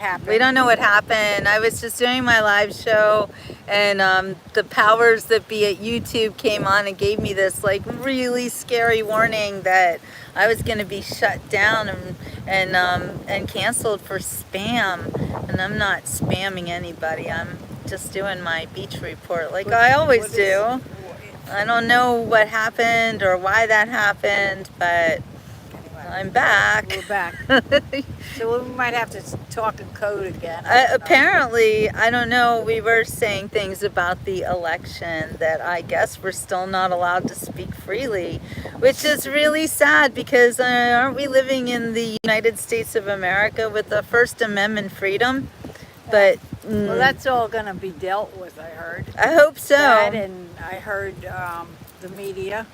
happened. We don't know what happened. I was just doing my live show, and the powers that be at YouTube came on and gave me this like really scary warning that I was going to be shut down and canceled for spam. And I'm not spamming anybody. I'm just doing my beach report like I always do. I don't know what happened or why that happened, but I'm back. We're back. So we might have to talk in code again. Apparently, I don't know, we were saying things about the election that I guess we're still not allowed to speak freely, which is really sad because aren't we living in the United States of America with the First Amendment freedom? But well, that's all going to be dealt with, I heard. I hope so. That, and I heard the media.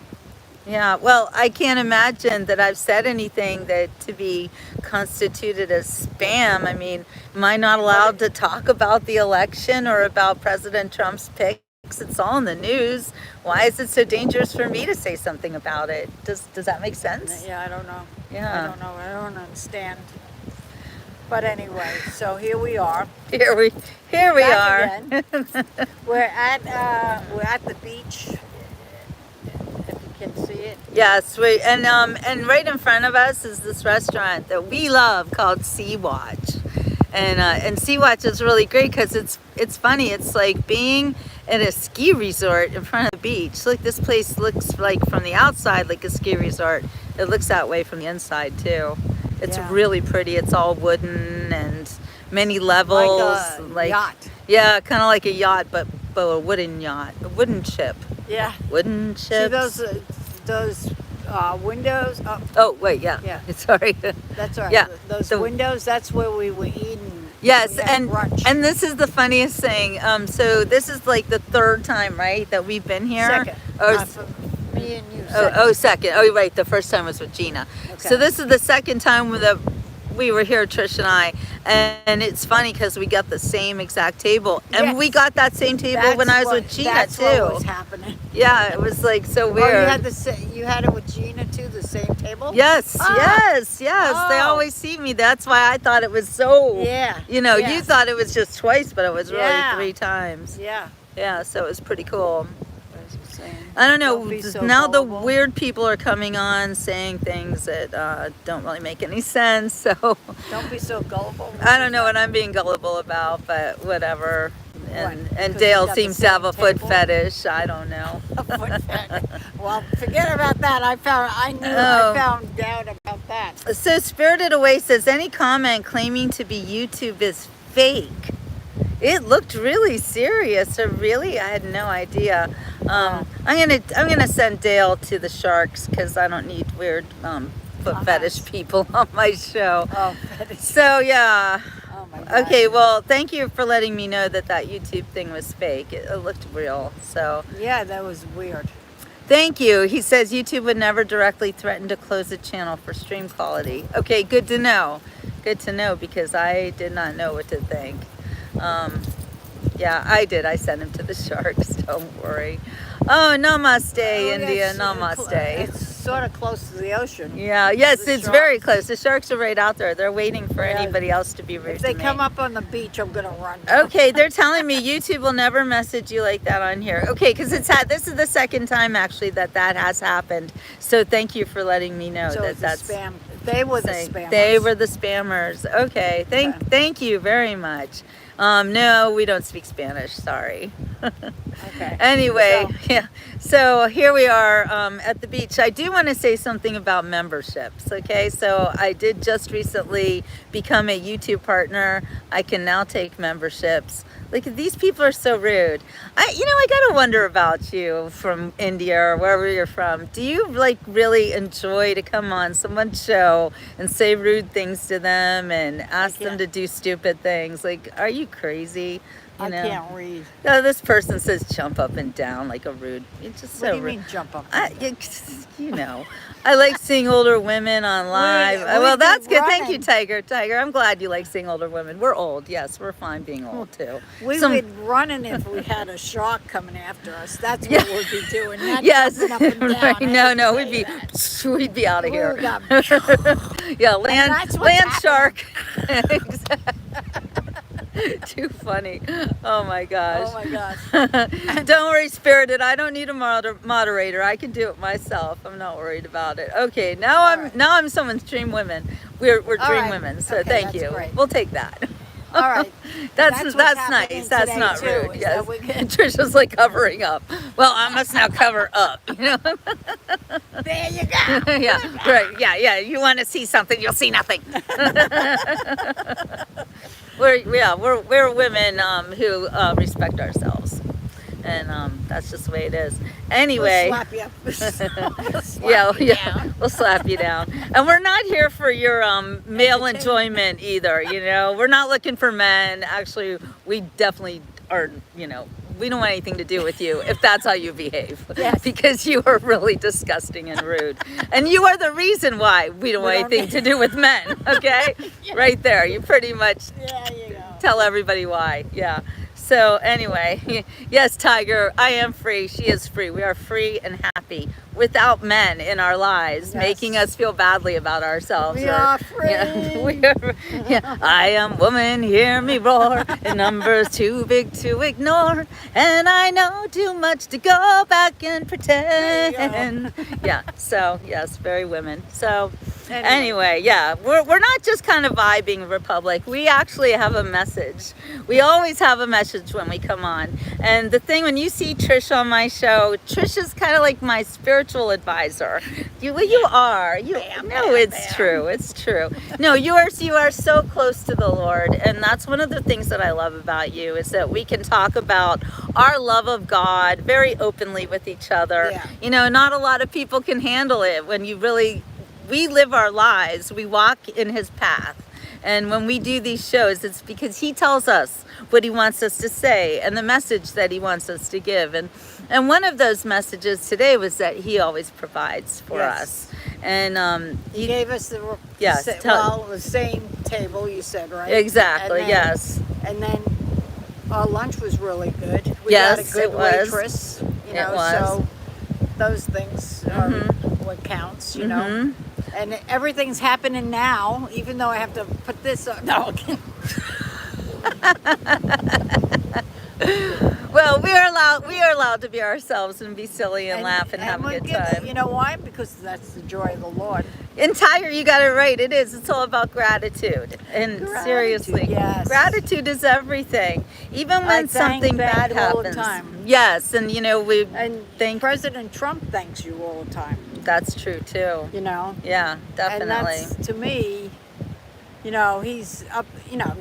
Yeah, well, I can't imagine that I've said anything that to be constituted as spam. I mean, am I not allowed to talk about the election or about President Trump's picks? It's all in the news. Why is it so dangerous for me to say something about it? Does that make sense? Yeah, I don't know. Yeah. I don't know. I don't understand. But anyway, so here we are. Here we are. Again. We're at the beach. Can see it. Yes, and right in front of us is this restaurant that we love called Sea Watch, and Sea Watch is really great because it's funny. It's like being at a ski resort in front of the beach. Like this place looks like from the outside like a ski resort. It looks that way from the inside too. It's really pretty. It's all wooden and many levels. Like a yacht. Yeah, kind of like a yacht, but a wooden yacht, a wooden ship. Yeah. Wooden ships. See those windows? Oh, wait, yeah. Yeah. Sorry. That's right. Yeah. Those windows, that's where we were eating. Yes, brunch. and this is the funniest thing. So this is like the third time, right, that we've been here? Second. Me and you. Second. Second. Oh, right. The first time was with Gina. Okay. So this is the second time we were here, Trish and I, and it's funny because we got the same exact table, and we got that same table when I was with Gina that's too. What was happening. Yeah, it was like so weird. Oh, you had it with Gina too, the same table. Yes, yes. They always see me. That's why I thought it was so. Yeah. You thought it was just twice, but it was really 3 times. Yeah. Yeah, so it was pretty cool. I don't know. So now gullible. The weird people are coming on saying things that don't really make any sense. So don't be so gullible. I don't know what I'm being gullible about, but whatever. And Because Dale seems to have a foot fetish. I don't know. A foot fetish. Well, forget about that. I found out about that. So Spirited Away says any comment claiming to be YouTube is fake. It looked really serious. I had no idea. I'm gonna send Dale to the sharks because I don't need weird foot fetish people on my show. Oh, fetish. So yeah. Oh my God. Okay. Well, thank you for letting me know that YouTube thing was fake. It looked real. So yeah, that was weird. thank you. He says YouTube would never directly threaten to close a channel for stream quality. Okay, good to know. Good to know because I did not know what to think. Yeah, I did. I sent him to the sharks. Don't worry. Oh, namaste, India. Namaste. It's sort of close to the ocean. Yeah. Yes, The it's sharks. very close. The sharks are right out there. They're waiting for anybody else to be rude If they to me. come up on the beach, I'm gonna run. Okay, they're telling me YouTube will never message you like that on here. Okay, because this is the second time actually that has happened. So thank you for letting me know So that it's that's spam. They were the spammers. They were the spammers. Okay, thank you very much. No, we don't speak Spanish. Sorry. Okay. Anyway, yeah. So here we are at the beach. I do want to say something about memberships. Okay, so I did just recently become a YouTube partner. I can now take memberships. Like these people are so rude. I gotta wonder about you from India or wherever you're from. Do you like really enjoy to come on someone's show and say rude things to them and ask them to do stupid things? Like, are you crazy? I can't read. No, this person says jump up and down like a rude. It's just so What do you rude. mean jump up? I like seeing older women on live. Well, that's good. Thank you, Tiger. I'm glad you like seeing older women. We're old. Yes, we're fine being old too. We would be running if we had a shark coming after us. That's what we'd be doing. Not Yes. jumping up and down. Right. No, we'd be out of here. Yeah, land that's what's shark. Exactly. Too funny. Oh my gosh. Oh my gosh. Don't worry, Spirited. I don't need a moderator. I can do it myself. I'm not worried about it. Okay, now I'm someone's dream women. We're dream right. women. So Okay, thank that's you. great. We'll take that. All right. That's what's nice. happening That's today, not too, rude. is Yes. that we can- Trisha's like covering up. Well, I must now cover up. You know. There you go. Yeah. Right. Yeah. You want to see something, you'll see nothing. We're women who respect ourselves, and that's just the way it is. Anyway. We'll slap you up. We'll slap Yeah, you down. we'll slap you down. And we're not here for your male Entertainment. enjoyment either. You know, we're not looking for men. Actually, we definitely are. You know, we don't want anything to do with you if that's how you behave. Yes. Because you are really disgusting and rude, and you are the reason why we don't want anything to do with men. Okay, right there. You pretty much There you go. tell everybody why. Yeah. So anyway, yes, Tiger, I am free. She is free. We are free and happy without men in our lives, Yes. making us feel badly about ourselves. We are free. Yeah, we are, yeah. I am woman, hear me roar. And numbers too big to ignore. And I know too much to go back and pretend. Yeah. So yes, very women. So. Anyway, yeah, we're not just kind of vibing Republic. We actually have a message. We always have a message when we come on. And the thing, when you see Trish on my show, Trish is kind of like my spiritual advisor. You are. It's true. It's true. No, you are so close to the Lord, and that's one of the things that I love about you is that we can talk about our love of God very openly with each other. Yeah. You know, not a lot of people can handle it when you really. We live our lives, we walk in his path. And when we do these shows, it's because he tells us what he wants us to say and the message that he wants us to give. And one of those messages today was that he always provides for Yes. us. And He gave us the the same table, you said, right? exactly, And then- yes. And then our lunch was really good. We Yes, got a good it was. waitress. You It know, was. so those things are what counts, you know. And everything's happening now, even though I have to put this on. No. Well, we are allowed to be ourselves and be silly and laugh and have a we're good giving- time. You know why? Because that's the joy of the Lord. Entire, you got it right. It is. It's all about gratitude. And Gratitude, seriously, yes. gratitude is everything. Even I when thank something God bad all the happens. time. Yes, and you know we And think President Trump thanks you all the time, that's true too. you know. Yeah, definitely. And that's, to me, you know, he's up, you know,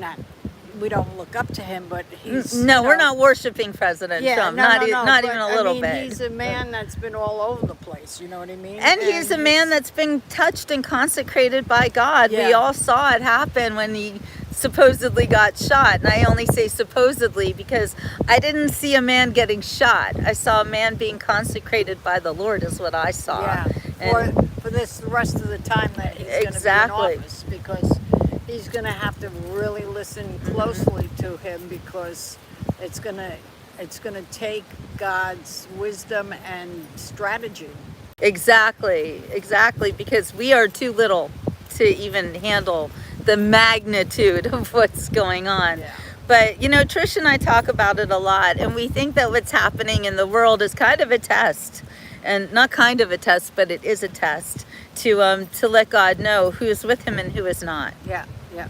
we don't look up to him, but he's. No, you we're know, not worshiping President Yeah, Trump. no, not no, no, not but, even a little I mean, bit. He's a man that's been all over the place, you know what I mean? And he's a man that's been touched and consecrated by God. We Yeah. all saw it happen when he supposedly got shot. And I only say supposedly because I didn't see a man getting shot. I saw a man being consecrated by the Lord is what I saw. Yeah, And for this the rest of the time that he's Exactly. going to be in office, because he's going to have to really listen closely to him, because it's going to take God's wisdom and strategy. exactly, because we are too little to even handle the magnitude of what's going on. Yeah. But, you know, Trish and I talk about it a lot, and we think that what's happening in the world is kind of a test. And not kind of a test, but it is a test to let God know who is with him and who is not. Yeah, yeah.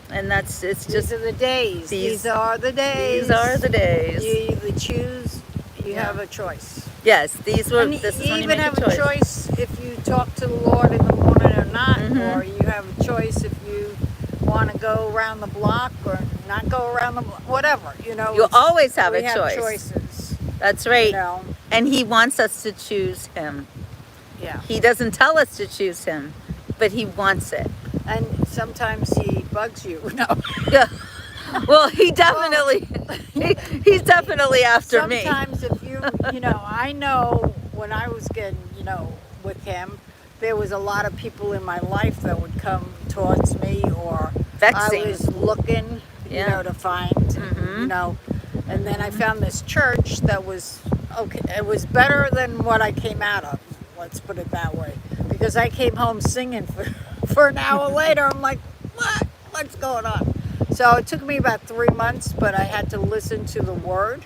And it's These just, are the days. these- These are the days. these are the days. You either choose. You Yeah. have a choice. Yes, this And is you when you even make have a choice. a choice if you talk to the Lord in the morning or not, Mhm. or you have a choice if you want to go around the block or not go around the block, whatever, you know. You it's- always have we a have choice. choices, That's right. you know. And he wants us to choose him. Yeah. He doesn't tell us to choose him, but he wants it. And sometimes he bugs you. No. Yeah. Well, he definitely, he's definitely after me. Sometimes if you know, I know when I was getting, you know, with him, there was a lot of people in my life that would come towards me, or Vexing. I was looking, Yeah. you know, to find, Mhm. you know, and then I found this church that was okay. It was better than what I came out of. Let's put it that way, because I came home singing for an hour later. I'm like, what's going on? So it took me about 3 months, but I had to listen to the word,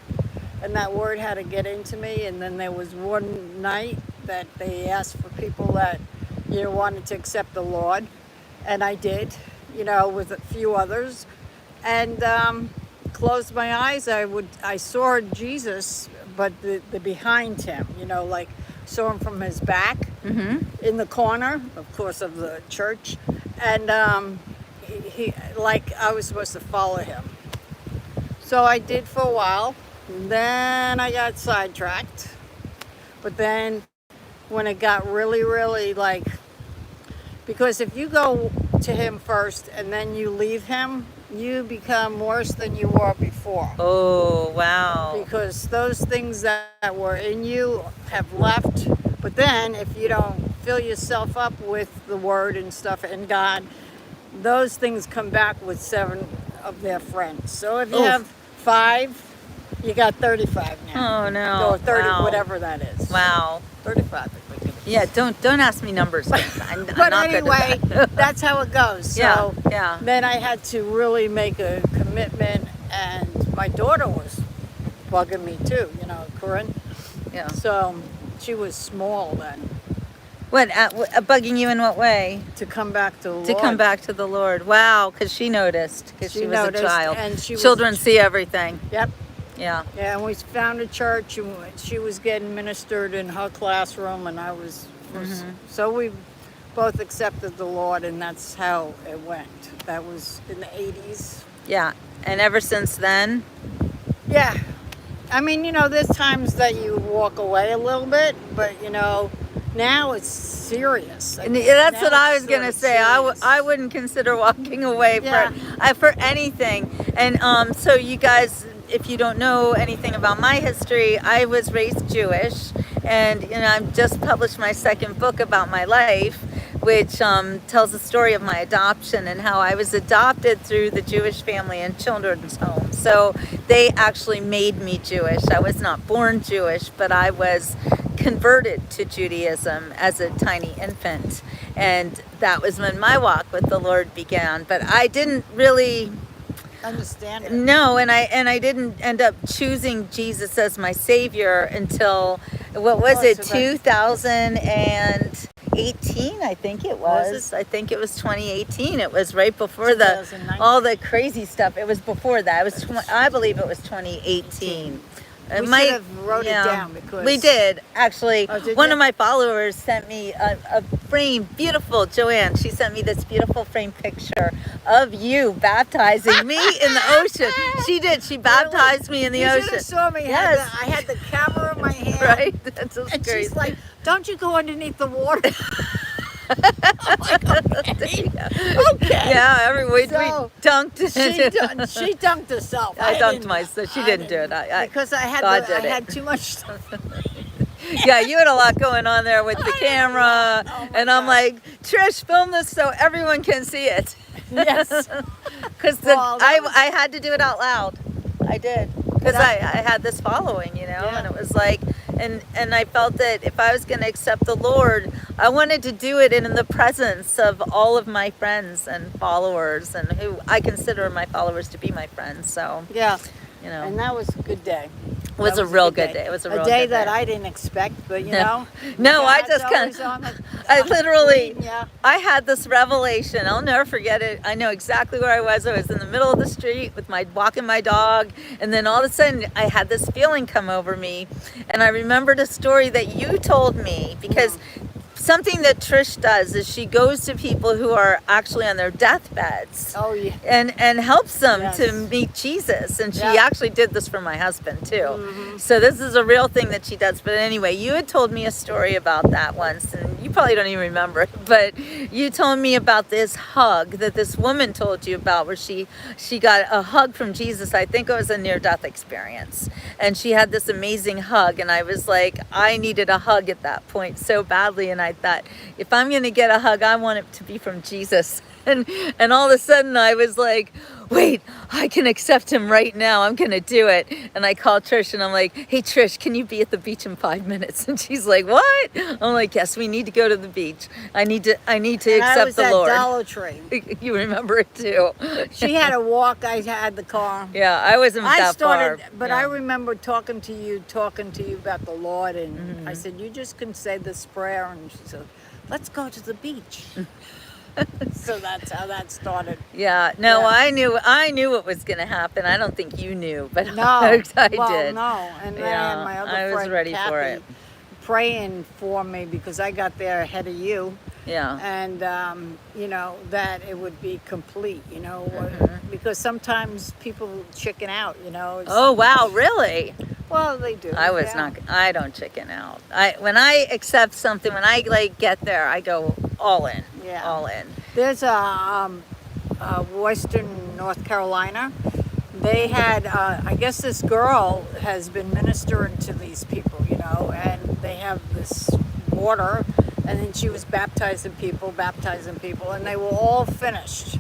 and that word had to get into me. And then there was one night that they asked for people that wanted to accept the Lord, and I did, with a few others, and closed my eyes. I saw Jesus, but the behind him, like saw him from his back in the corner, of course, of the church, and he like I was supposed to follow him. So I did for a while. And then I got sidetracked. But then when it got really, really because if you go to him first and then you leave him, you become worse than you were before. Oh, wow. Because those things that were in you have left. But then if you don't fill yourself up with the word and stuff and God, those things come back with 7 of their friends. So if you have 5, you got 35 now. Oh, no. Or 30, Wow. whatever that is. Wow. 35, I think it is. Yeah, don't ask me numbers. I'm But not good anyway, at that. that's how it goes. So Yeah, yeah. then I had to really make a commitment, and my daughter was bugging me too, Corinne. Yeah. So she was small then. What, bugging you in what way? To come back to the To Lord. come back to the Lord. Wow, because she noticed, because She she was noticed, a child. and she was- Children see everything. Yep. Yeah. Yeah, and we found a church, and she was getting ministered in her classroom, and I was. So we both accepted the Lord, and that's how it went. That was in the 80s. Yeah. And ever since then? Yeah. I mean, there's times that you walk away a little bit, but, now it's serious. And that's Now what I it's was going to sort say. of serious. I wouldn't consider walking away Yeah. for anything. And so you guys, if you don't know anything about my history, I was raised Jewish, and I've just published my 2nd book about my life, which tells the story of my adoption and how I was adopted through the Jewish Family and Children's Home. So they actually made me Jewish. I was not born Jewish, but I was converted to Judaism as a tiny infant, and that was when my walk with the Lord began. But I didn't really Understand it. no, and I didn't end up choosing Jesus as my Savior until, what was it, so that- 2018, I think it was. Was it? I think it was 2018. It was right before 2019. all the crazy stuff. It was before that. It was I believe it was 2018. It We might- should have wrote it down because we did actually. Oh, did One you? of my followers sent me a frame, beautiful. Joanne, she sent me this beautiful frame picture of you baptizing me in the ocean. She did. She baptized me in the You should ocean. have saw me. Yes. I had the camera in my hand. Right? That's so And crazy. she's like, "Don't you go underneath the water?" Okay. Yeah, we So, dunked. She dunked herself. I dunked didn't- myself. She I didn't do it. because I had God I did it. had too much stuff. Yeah, you had a lot going on there with the camera, Oh my and I'm God. like, Trish, film this so everyone can see it. Yes. Because Well, that was- I had to do it out loud. I did. Because I had this following, Yeah. and it was like, and I felt that if I was going to accept the Lord, I wanted to do it in the presence of all of my friends and followers, and who I consider my followers to be my friends. So, Yeah. you know, And that was a good day. it was That a real good day. It was a real day good that day. I didn't expect, but No, I God's just always kinda- on the- I literally, leading ya. I had this revelation. I'll never forget it. I know exactly where I was. I was in the middle of the street with walking my dog, and then all of a sudden I had this feeling come over me, and I remembered a story that you told me, because something that Trish does is she goes to people who are actually on their deathbeds. Oh yeah. And helps them Yes. to meet Jesus. And she Yeah. actually did this for my husband too. So this is a real thing that she does. But anyway, you had told me a story about that once, and you probably don't even remember it, but you told me about this hug that this woman told you about, where she got a hug from Jesus. I think it was a near-death experience. And she had this amazing hug, and I was like, I needed a hug at that point so badly, and I thought, if I'm going to get a hug, I want it to be from Jesus. And all of a sudden I was like, wait, I can accept him right now. I'm going to do it. And I call Trish and I'm like, hey, Trish, can you be at the beach in 5 minutes? And she's like, what? I'm like, yes, we need to go to the beach. I need to And I accept was the at Lord. Dollar Tree. You remember it too. She had to walk. I had the car. Yeah, I wasn't I that started, far. but Yeah. I remember talking to you about the Lord, and Mm-hmm. I said, you just can say this prayer, and she said, let's go to the beach. So that's how that started. Yeah, no, Yeah. I knew what was going to happen. I don't think you knew, but No, I well, did. no, and then I Yeah, had my other I was friend ready Kathy for it. praying for me because I got there ahead of you, Yeah. and you know that it would be complete. You know, Mm-hmm. because sometimes people chicken out. You know. Oh, wow, really? Well, they do. I was yeah. not. I don't chicken out. When I accept something, when I like get there, I go all in. Yeah. All in. There's Western North Carolina. They had, I guess this girl has been ministering to these people, you know, and they have this water, and then she was baptizing people, and they were all finished.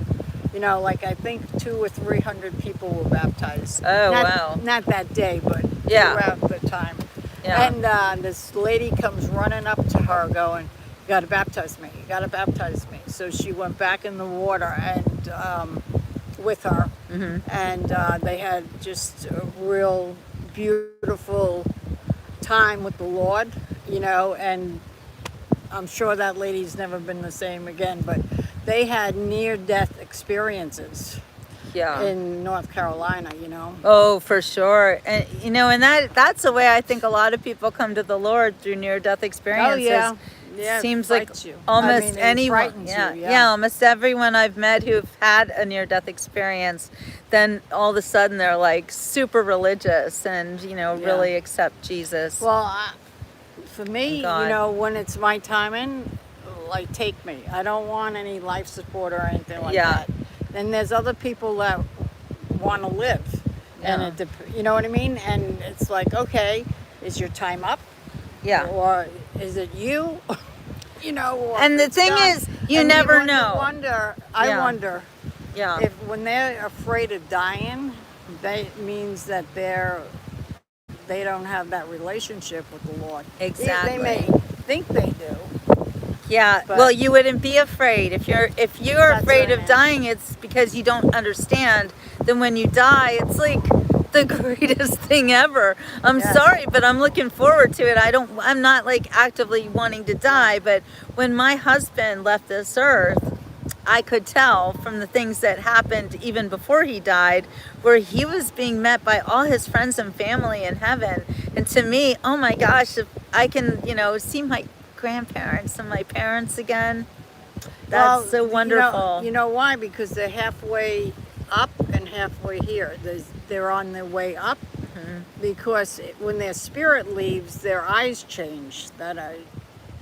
You know, like I think 200 or 300 people were baptized. Oh, not, wow. Not that day, but Yeah. throughout the time. Yeah. And this lady comes running up to her going, you got to baptize me. You got to baptize me. So she went back in the water and with her. Mm-hmm. And they had just a real beautiful time with the Lord, you know, and I'm sure that lady's never been the same again, but they had near-death experiences Yeah. in North Carolina, you know. Oh, for sure. And you know, and that's the way I think a lot of people come to the Lord, through near-death experiences. Oh, yeah. Yeah, it Seems like frights you. almost I mean, it anyone. frightens Yeah, you, yeah. Almost everyone I've met who've had a near-death experience, then all of a sudden they're like super religious and, you know, Yeah. really accept Jesus. Well, for me, you God. know, when it's my time in, like, take me. I don't want any life support or anything like Yeah. that. And there's other people that want to live. And Yeah. you know what I mean? And it's like, okay, is your time up? Yeah. Or is it you? You know, or And the it's thing done. is, you And never when know. I Yeah. wonder Yeah. if when they're afraid of dying, that means that they don't have that relationship with the Lord. Exactly. They may think they do. Yeah. But- Well, you wouldn't be afraid if you're That's afraid what I of meant. dying. It's because you don't understand. Then when you die, it's like the greatest thing ever. I'm Yes. sorry, but I'm looking forward to it. I'm not like actively wanting to die, but when my husband left this earth, I could tell from the things that happened even before he died, where he was being met by all his friends and family in heaven. And to me, oh my gosh, if I can, you know, see my grandparents and my parents again, that's Well, so wonderful. You know why? Because they're halfway up and halfway here. They're on their way up Mm-hmm. because when their spirit leaves, their eyes change.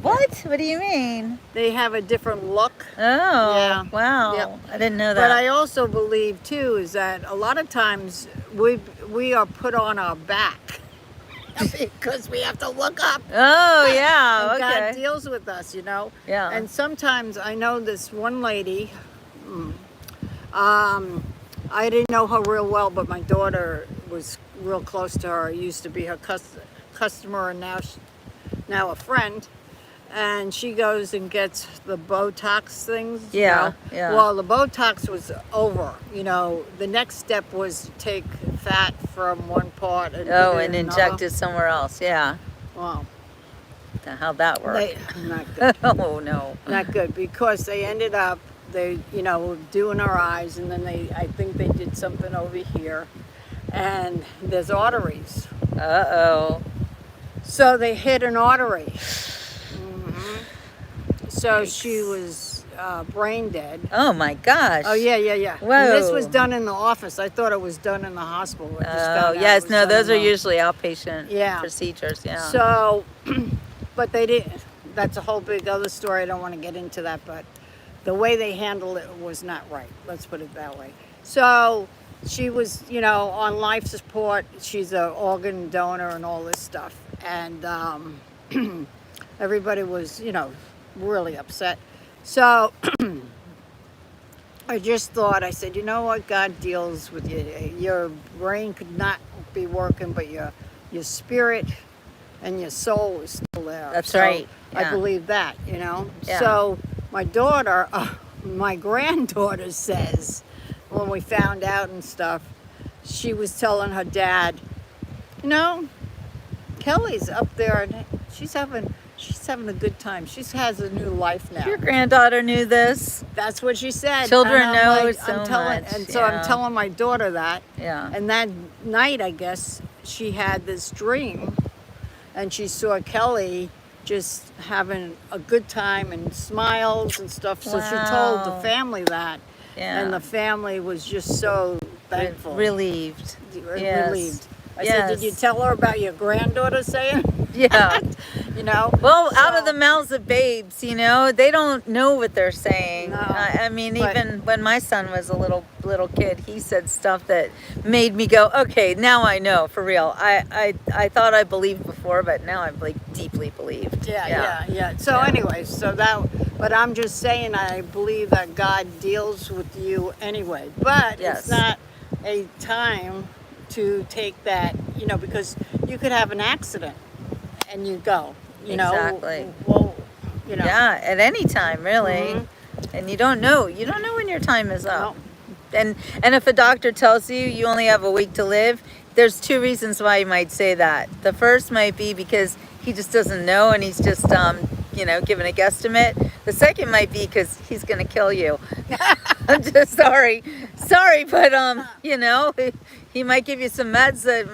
What? What do you mean? They have a different look. Oh, Yeah. wow. Yep. I didn't know that. But I also believe too is that a lot of times we are put on our back because we have to look up. Oh, yeah. And Okay. God deals with us, you know. Yeah. And sometimes I know this one lady. I didn't know her real well, but my daughter was real close to her. I used to be her customer, and now a friend. And she goes and gets the Botox things. you Yeah, know. yeah. Well, the Botox was over. You know, the next step was to take fat from one part and Oh, put it and in inject another. it somewhere else. Yeah. Wow. How'd that work? Not good. Oh, no. Not good, because they ended up, doing our eyes, and then I think they did something over here, and there's arteries. Uh-oh. So they hit an artery. So she was brain dead. Oh, my gosh. Oh, yeah. And Whoa. this was done in the office. I thought it was done in the hospital. I just Oh, found out it yes. was No, done those in are the- usually outpatient Yeah. procedures. Yeah. So, but they didn't. That's a whole big other story. I don't want to get into that, but the way they handled it was not right. Let's put it that way. So she was, on life support. She's an organ donor and all this stuff. And everybody was, really upset. So I just thought, I said, you know what, God deals with you. Your brain could not be working, but your spirit and your soul is still there. That's So right. I Yeah. believe that, you know. Yeah. So my daughter, my granddaughter says, when we found out and stuff, she was telling her dad, you know, Kelly's up there and she's having a good time. She has a new life now. Your granddaughter knew this. That's what she said. Children And I'm know like, so I'm telling, much, and so yeah. I'm telling my daughter that. Yeah. And that night, I guess she had this dream, and she saw Kelly just having a good time and smiles and stuff. So she told the Wow. family that, Yeah. and the family was just so thankful, Relieved. Re- Yes. relieved. I said, did you Yes. tell her about your granddaughter saying? Yeah. You know. Well, out of So- the mouths of babes, you know, they don't know what they're saying. No, I mean, but- even when my son was a little kid, he said stuff that made me go, okay, now I know for real. I thought I believed before, but now I'm like deeply believed. Yeah. So, Yeah. anyways, but I'm just saying, I believe that God deals with you anyway. But Yes. it's not a time to take that, you know, because you could have an accident and you go, you know. Exactly. Well, you know. Yeah, at any time, really. Mhm. And you don't know. You don't know when your time is up. No. And if a doctor tells you you only have a week to live, there's two reasons why you might say that. The first might be because he just doesn't know and he's just giving a guesstimate. The second might be because he's going to kill you. I'm just sorry, but he might give you some meds that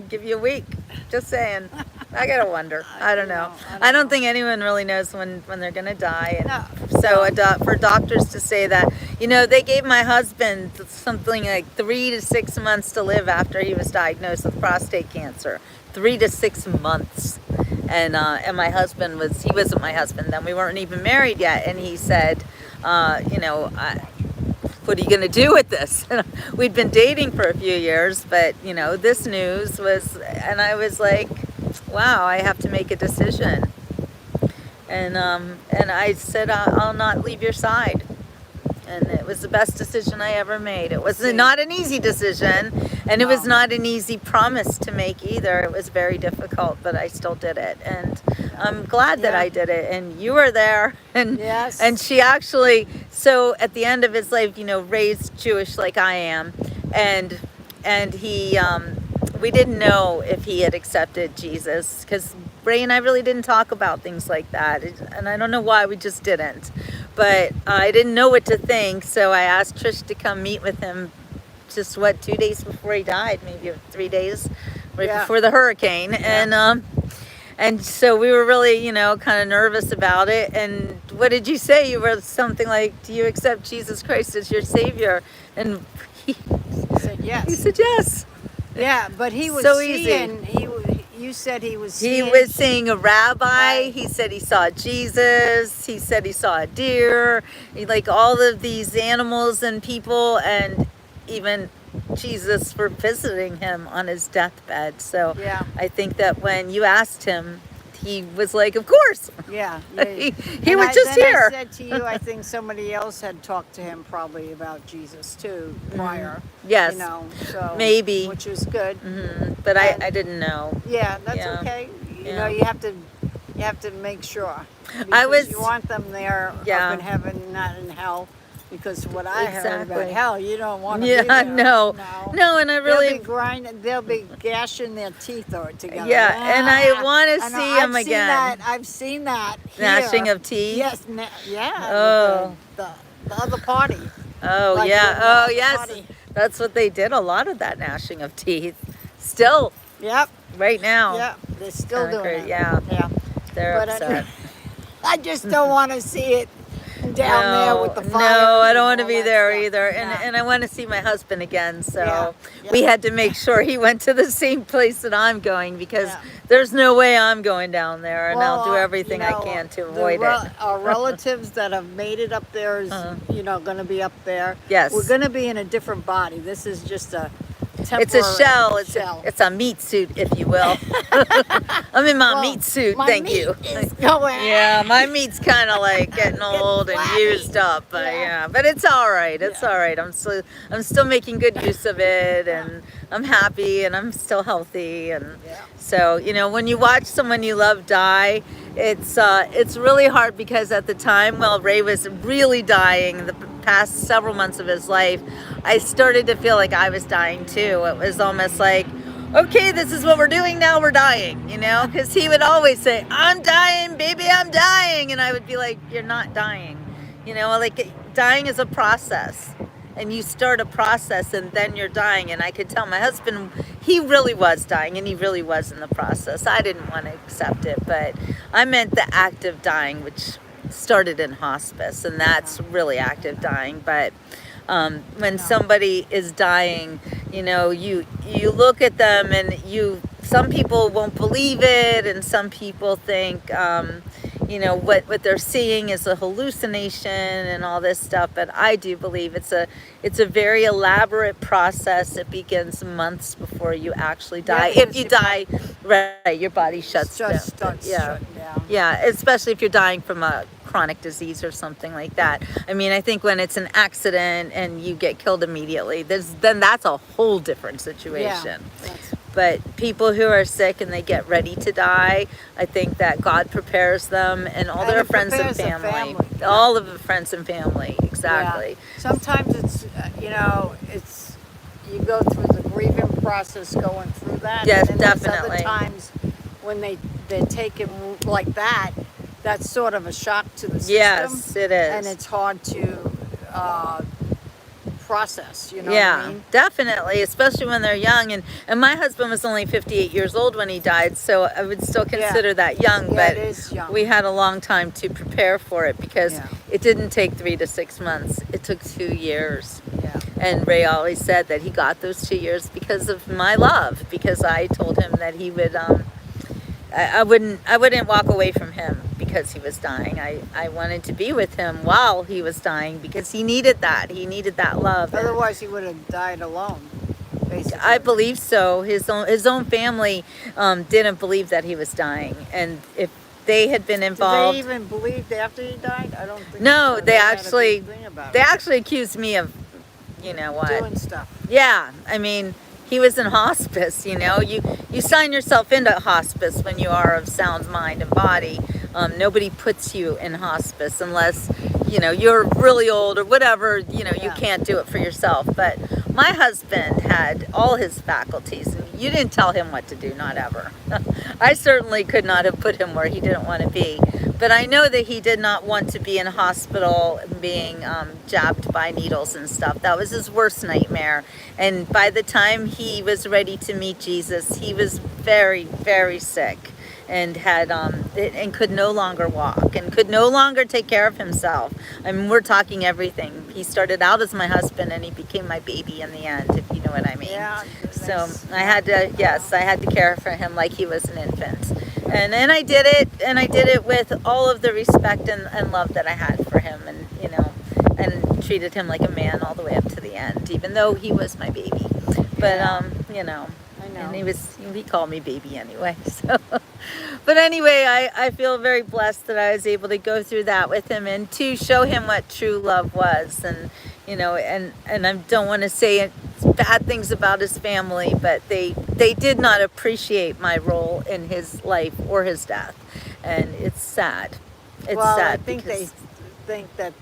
give you a week. Just saying. I gotta wonder. I don't know. I don't think anyone really knows when they're gonna die. And No. so for doctors to say that, they gave my husband something like 3 to 6 months to live after he was diagnosed with prostate cancer. 3 to 6 months. And my husband he wasn't my husband then. We weren't even married yet. And he said, what are you going to do with this? We'd been dating for a few years, but this news was, and I was like, wow, I have to make a decision. And I said, I'll not leave your side. And it was the best decision I ever made. It was not an easy decision, and it was No. not an easy promise to make either. It was very difficult, but I still did it. And I'm glad that Yeah. I did it. And you were there. And Yes. and she actually, so at the end of his life, raised Jewish like I am. And he, we didn't know if he had accepted Jesus, because Ray and I really didn't talk about things like that. And I don't know why, we just didn't. But I didn't know what to think, so I asked Trish to come meet with him just 2 days before he died, maybe 3 days right Yeah. before the hurricane. And so we were really, kind of nervous about it. And what did you say? You were something like, do you accept Jesus Christ as your Savior? And He said he yes. said yes. Yeah, but he was So easy. seeing. You said he was. He seeing, was seeing a rabbi. Right. He said he saw Jesus. He said he saw a deer. Like all of these animals and people, and even Jesus for visiting him on his deathbed. So Yeah. I think that when you asked him, he was like, of course. Yeah. He And was just then here. I said to you, I think somebody else had talked to him probably about Jesus too, prior. Yes. So Maybe. which was good. But And- I didn't know. Yeah, that's Yeah. okay. You Yeah. know, you have to make sure. I Because was- you want them there Yeah. up in heaven, not in hell. Because what I heard about Exactly. hell, you don't want to be Yeah, there. no. No, and I really They'll be grinding. They'll be gashing their teeth together. Yeah, and I wanna know, see 'em I've seen again. that. I've seen that. gnashing here. of teeth. Yes. Yeah. Oh. with the other party. Oh Like yeah. with the Oh other yes. party. That's what they did. A lot of that gnashing of teeth. Still, Yep. right now. Yep. They're still Kinda doing crazy, it. yeah. Yeah. They're But upset. I just don't want to see it down there with the fire. No, I don't want and to all be that there stuff. either. Yeah. And I want to see my husband again. So Yeah. we had to make sure he went to the same place that I'm going, because Yeah. there's no way I'm going down there, and I'll do Well, everything I can to the avoid it. Our relatives that have made it up there is, Uh-huh. going to be up there. Yes. We're going to be in a different body. This is just a It's a temporary shell. shell. It's a meat suit, if you will. I'm in my Well, meat suit. my Thank meat you. is going. Yeah, my meat's kind of like getting old and flabby. used up. Yeah. Yeah, but it's all right. It's Yeah. all right. I'm still making good use of it, and I'm happy, and I'm still healthy, and Yeah. so when you watch someone you love die, it's really hard because at the time, while Ray was really dying, the past several months of his life, I started to feel like I was dying too. It was almost like, okay, this is what we're doing now, we're dying, because he would always say, I'm dying, baby, I'm dying. And I would be like, you're not dying. Like dying is a process. And you start a process and then you're dying. And I could tell my husband, he really was dying and he really was in the process. I didn't want to accept it, but I meant the active dying, which started in hospice, and that's really active dying. But when somebody is dying, you look at them and some people won't believe it, and some people think what they're seeing is a hallucination and all this stuff. But I do believe it's a very elaborate process. It begins months before you actually die. Yeah, If you die, right, your body shuts down. Just starts shutting down. Yeah, especially if you're dying from a chronic disease or something like that. I mean, I think when it's an accident and you get killed immediately, then that's a whole different situation. That's- But people who are sick and they get ready to die, I think that God prepares them and all And their it friends and prepares the family. family. All of the friends and family, exactly. Yeah. Sometimes it's it's you go through the grieving process going through that. Yes, and then there's definitely. Other times when they take it like that, that's sort of a shock to the system. Yes, it is. And it's hard to process. You know Yeah, what I mean? definitely, especially when they're young. And my husband was only 58 years old when he died, so I would still consider that young. Yeah, But it is young. we had a long time to prepare for it because Yeah. it didn't take 3 to 6 months. It took 2 years. Yeah. And Ray always said that he got those 2 years because of my love, because I told him that he would I wouldn't walk away from him because he was dying. I wanted to be with him while he was dying because he needed that. He needed that love. And Otherwise, he would have died alone. Basically. I believe so. His own family didn't believe that he was dying, and if they had been Did involved, they even believe after he died? I don't think. no, so. they had a actually big thing about they it. actually accused me of, what? Doing stuff. Yeah, I mean, he was in hospice. You sign yourself into hospice when you are of sound mind and body. Nobody puts you in hospice unless you're really old or whatever. You Yeah. can't do it for yourself. But my husband had all his faculties, and you didn't tell him what to do, not ever. I certainly could not have put him where he didn't want to be. But I know that he did not want to be in a hospital being jabbed by needles and stuff. That was his worst nightmare. And by the time he was ready to meet Jesus, he was very, very sick and had and could no longer walk and could no longer take care of himself. I mean, we're talking everything. He started out as my husband and he became my baby in the end, if you know what I mean. Yeah. So I had to care for him like he was an infant. And I did it with all of the respect and love that I had for him, and treated him like a man all the way up to the end, even though he was my baby. But I know. and he called me baby anyway. So, but anyway, I feel very blessed that I was able to go through that with him and to show him what true love was. And and I don't want to say bad things about his family, but they did not appreciate my role in his life or his death, and it's sad. It's sad. I think they think that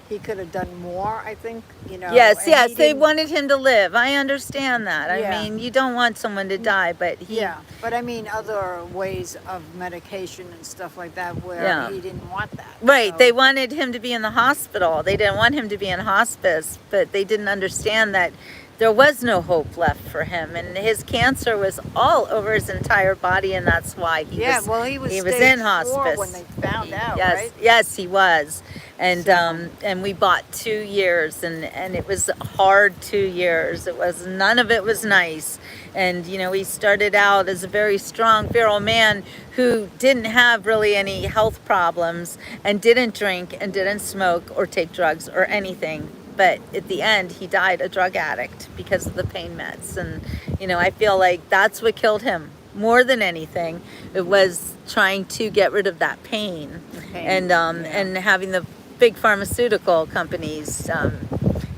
he could have done more. I think Yes, and yes, he they didn't- wanted him to live. I understand that. Yeah. I mean, you don't want someone to die, but he. Yeah, but I mean other ways of medication and stuff like that where Yeah. he didn't want that. Right, So- they wanted him to be in the hospital. They didn't want him to be in hospice, but they didn't understand that there was no hope left for him, and his cancer was all over his entire body, and that's why he Yeah, was. well, he was in stage 4 hospice when they found out, Yes, right? yes, he was, and So- and we bought 2 years, and it was hard 2 years. None of it was nice, and he started out as a very strong, virile man who didn't have really any health problems and didn't drink and didn't smoke or take drugs or anything. but at the end he died a drug addict because of the pain meds. And I feel like that's what killed him more than anything. It was trying to get rid of that pain, and having the big pharmaceutical companies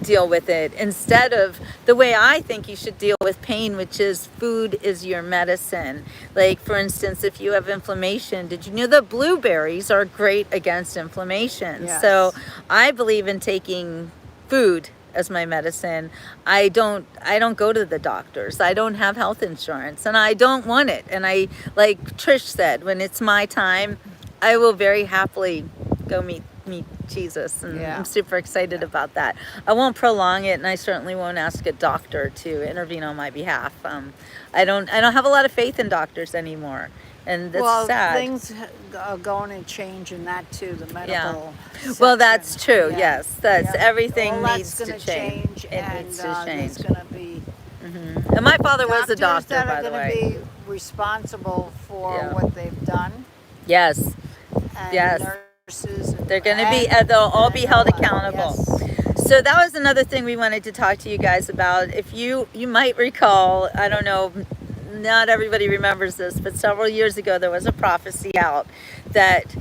deal with it instead of the way I think you should deal with pain, which is food is your medicine. Like, for instance, if you have inflammation, did you know that blueberries are great against inflammation? Yes. So I believe in taking food as my medicine. I don't go to the doctors. I don't have health insurance, and I don't want it. And I, like Trish said, when it's my time, I will very happily go meet Jesus, and I'm super excited about that. I won't prolong it, and I certainly won't ask a doctor to intervene on my behalf. I don't have a lot of faith in doctors anymore, and that's sad. Things are going to change in that too. The medical. Well, that's true. Yeah. Yes, that's everything All needs that's to gonna change. It and needs to change. there's going to be And my father was a doctors doctor, that by are the going way. to be responsible for Yeah. what they've done. Yes, And yes. nurses. And, They're going to be. They'll all be held accountable. Yes. So that was another thing we wanted to talk to you guys about. If you might recall, I don't know, not everybody remembers this, but several years ago there was a prophecy out that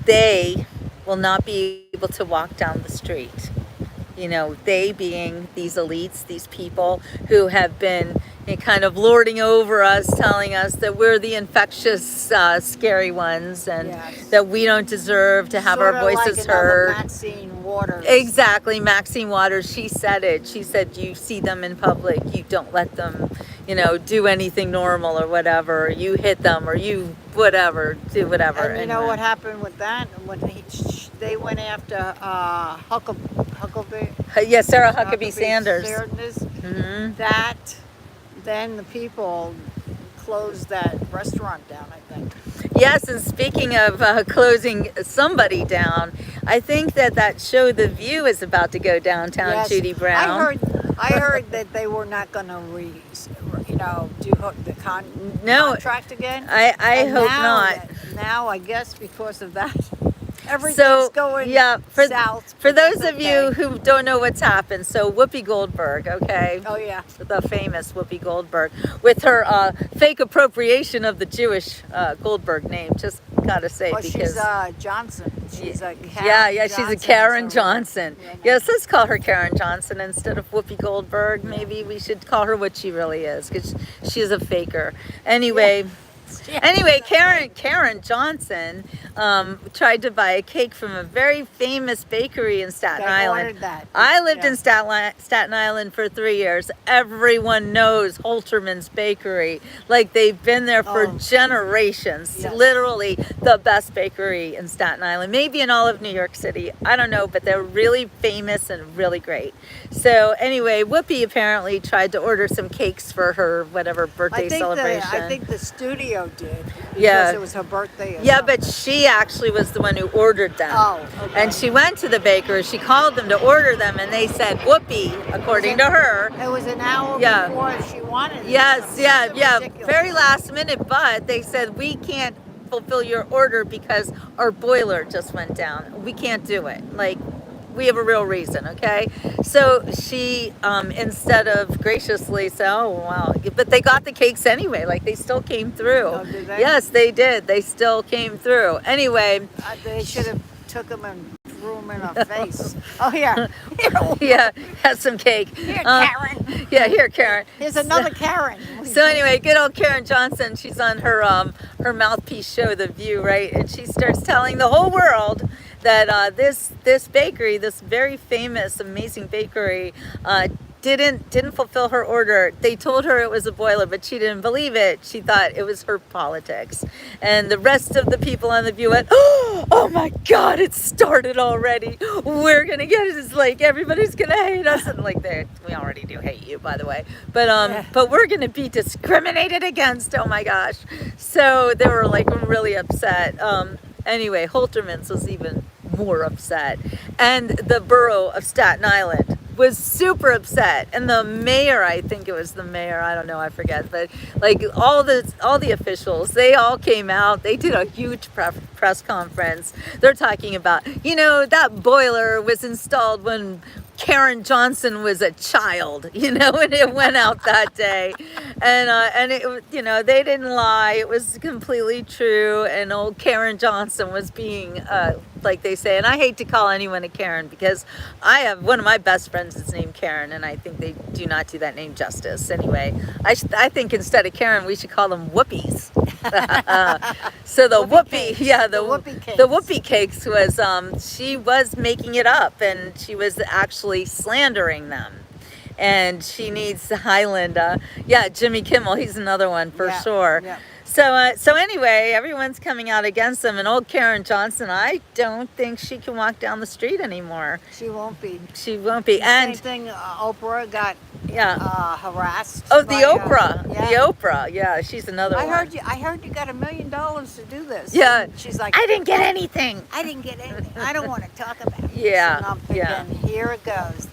they will not be able to walk down the street. They being these elites, these people who have been kind of lording over us, telling us that we're the infectious, scary ones, and that we don't deserve to have Sort our of voices like heard. Maxine Waters. Exactly, Maxine Waters. She said it. She said, you see them in public, you don't let them, do anything normal or whatever. You hit them or you whatever, do whatever. And you know what happened with that? When they went after Huckabee. Yeah, Sarah Huckabee Sanders. Then the people closed that restaurant down, I think. Yes, and speaking of closing somebody down, I think that show The View is about to go downtown. Yes. Judy Brown. I heard that they were not going to do the contract again. I hope not. Now, I guess because of that, everything's going south. For those of you who don't know what's happened, so Whoopi Goldberg, okay? Oh, yeah. The famous Whoopi Goldberg, with her fake appropriation of the Jewish Goldberg name, just gotta say, because she's Johnson. She's a Karen Johnson. She's a Karen Johnson. Johnson. Yes, let's call her Karen Johnson instead of Whoopi Goldberg. Maybe we should call her what she really is, because she's a faker. Anyway. Karen Johnson tried to buy a cake from a very famous bakery in Staten Island. I lived in Staten Island for 3 years. Everyone knows Holterman's Bakery. Like, they've been there for generations. Yes. Literally the best bakery in Staten Island. Maybe in all of New York City. I don't know, but they're really famous and really great. So anyway, Whoopi apparently tried to order some cakes for her whatever birthday celebration. I think the studio did, because it was her birthday. But she actually was the one who ordered them. Oh, okay. And she went to the baker, she called them to order them, and they said, Whoopi, according to her. It was an hour before she wanted it. Yes, Ridiculous. very last minute, but they said, we can't fulfill your order because our boiler just went down. We can't do it. Like, we have a real reason, okay? So she, instead of graciously say, oh, wow, but they got the cakes anyway, like they still came through. Oh, did they? Yes, they did. They still came through. Anyway. They should have took them and threw them in her face. Oh, yeah. Yeah, had some cake. Here, Karen. Yeah, here, Karen. Here's another Karen. So anyway, good old Karen Johnson, she's on her mouthpiece show, The View, right? And she starts telling the whole world that this bakery, this very famous, amazing bakery, didn't fulfill her order. They told her it was a boiler, but she didn't believe it. She thought it was her politics. And the rest of the people on The View went, oh my God, it started already. We're gonna get it. It's like everybody's gonna hate us, and like we already do hate you, by the way. But we're gonna be discriminated against. Oh my gosh. So they were like really upset. Anyway, Holterman's was even more upset. And the borough of Staten Island was super upset. And the mayor, I think it was the mayor, I don't know, I forget. But like all the officials, they all came out. They did a huge press conference. They're talking about, that boiler was installed when Karen Johnson was a child, when it went out that day, and it, they didn't lie. It was completely true, and old Karen Johnson was being, like they say, and I hate to call anyone a Karen because I have one of my best friends is named Karen, and I think they do not do that name justice. Anyway, I think instead of Karen, we should call them whoopies. So the whoopie, cakes. yeah, The whoopie cakes. the whoopie cakes was she was making it up, and she was actually slandering them. And she needs Highland, Jimmy Kimmel, he's another one for Yeah, sure. yeah. So anyway, everyone's coming out against them, and old Karen Johnson, I don't think she can walk down the street anymore. She won't be. She won't be. Same And thing. Oprah got harassed. oh, the by, Oprah, yeah. the Oprah, yeah, she's another I one. heard you got $1 million to do this. Yeah. And she's like, I didn't get anything. I didn't get anything. I don't want to talk about it. Yeah, And I'm thinking, yeah. here it goes.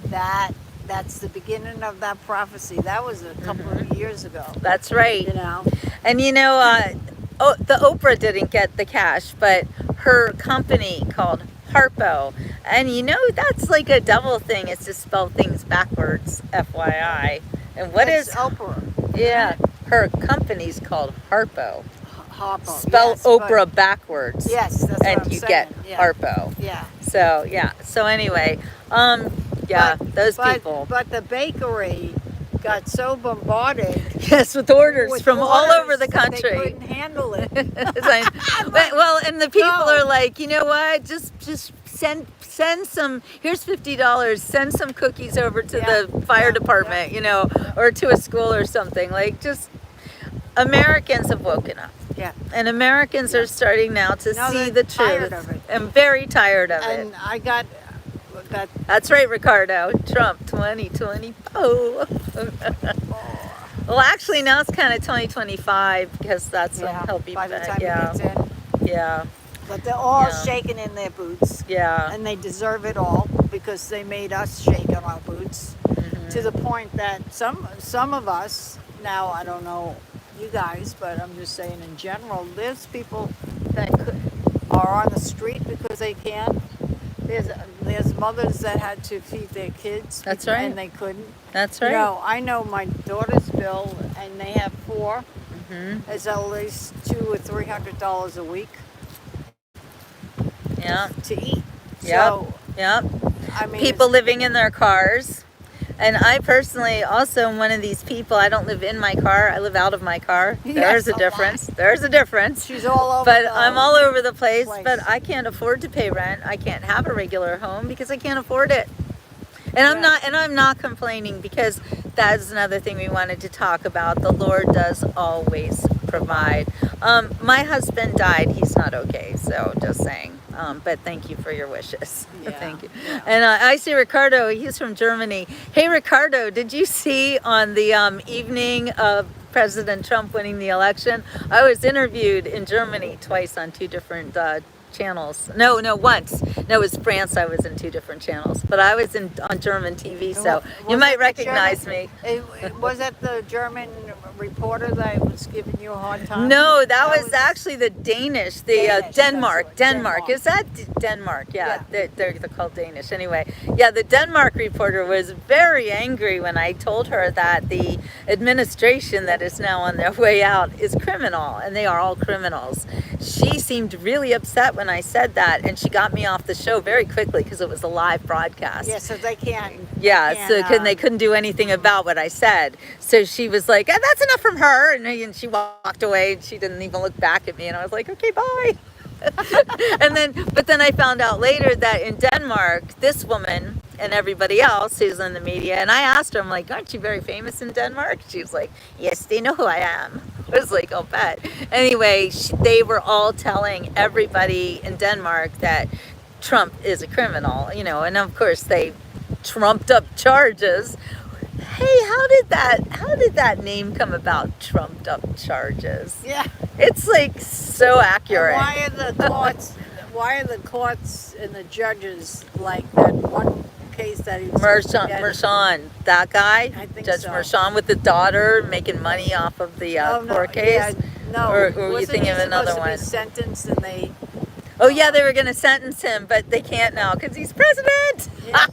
That's the beginning of that prophecy. That was a couple of years ago. That's right. You know. And the Oprah didn't get the cash, but her company called Harpo, and that's like a double thing. It's to spell things backwards, FYI. And what That's is Oprah? Yeah, her company's called Harpo. Harpo. Spell yes, Oprah backwards. Yes, that's what and I'm you saying. get Yeah. Harpo. Yeah. So yeah. So anyway, those but, people. But the bakery got so bombarded Yes, with orders with from all orders over the that country. They couldn't handle it. Well, and the people No. are like, you know what? Just send some. Here's $50. Send some cookies over to Yeah. the fire Yeah. department, or to a school or something. Like, just Americans have woken up. Yeah. And Americans are starting now to No, see they're the tired truth. of it. I'm very tired of it. And I got that. That's right, Ricardo. Trump 2020. Oh. Well, actually, now it's kind of 2025 because that's when he'll be by the back. time Yeah. it gets in. Yeah. But they're all Yeah. shaking in their boots. Yeah. And they deserve it all because they made us shake in our boots to the point that some of us, now I don't know you guys, but I'm just saying in general, there's people that are on the street because they can't. There's mothers that had to feed their kids. That's right. And they couldn't. That's right. I know my daughter's bill, and they have 4. Mm-hmm. It's at least $200 or $300 a week Yeah. to eat. Yep. So Yep. I mean, People living in their cars. And I personally also am one of these people. I don't live in my car. I live out of my car. Yes, There's a a lot. difference. There's a difference. she's all over. But the I'm all over the place. place. But I can't afford to pay rent. I can't have a regular home because I can't afford it. And I'm not complaining because that is another thing we wanted to talk about. The Lord does always provide. My husband died. He's not okay. So just saying. But thank you for your wishes. Yeah, Thank you. yeah. And I see Ricardo. He's from Germany. Hey, Ricardo, did you see on the evening of President Trump winning the election? I was interviewed in Germany twice on 2 different channels. No, once. No, it was France. I was in 2 different channels, but I was on German TV, so you Was might it the recognize me. Was that the German reporter that was giving you a hard time? No, that was actually the Danish, Danish, Denmark. that's Denmark. what- Is that Denmark? Yeah, Yeah. They're called Danish. Anyway, yeah, the Denmark reporter was very angry when I told her that the administration that is now on their way out is criminal, and they are all criminals. She seemed really upset when I said that, and she got me off the show very quickly because it was a live broadcast. Yeah, so they can't. Yeah, so they couldn't do anything about what I said. So she was like, that's enough from her. And she walked away, and she didn't even look back at me. And I was like, okay, bye. But then I found out later that in Denmark, this woman and everybody else who's in the media, and I asked her, I'm like, aren't you very famous in Denmark? She was like, yes, they know who I am. I was like, I'll bet. Anyway, they were all telling everybody in Denmark that Trump is a criminal, and of course they trumped up charges. Hey, how did that name come about? Trumped up charges. Yeah. It's like so accurate. Why are the courts and the judges like that one case that he was Mershon, that guy, I think Judge so. Mershon with the daughter making money off of the court case. no, Or were you wasn't thinking he of another supposed to be one? sentenced and they Oh yeah, they were going to sentence him, but they can't now because he's president. Yeah.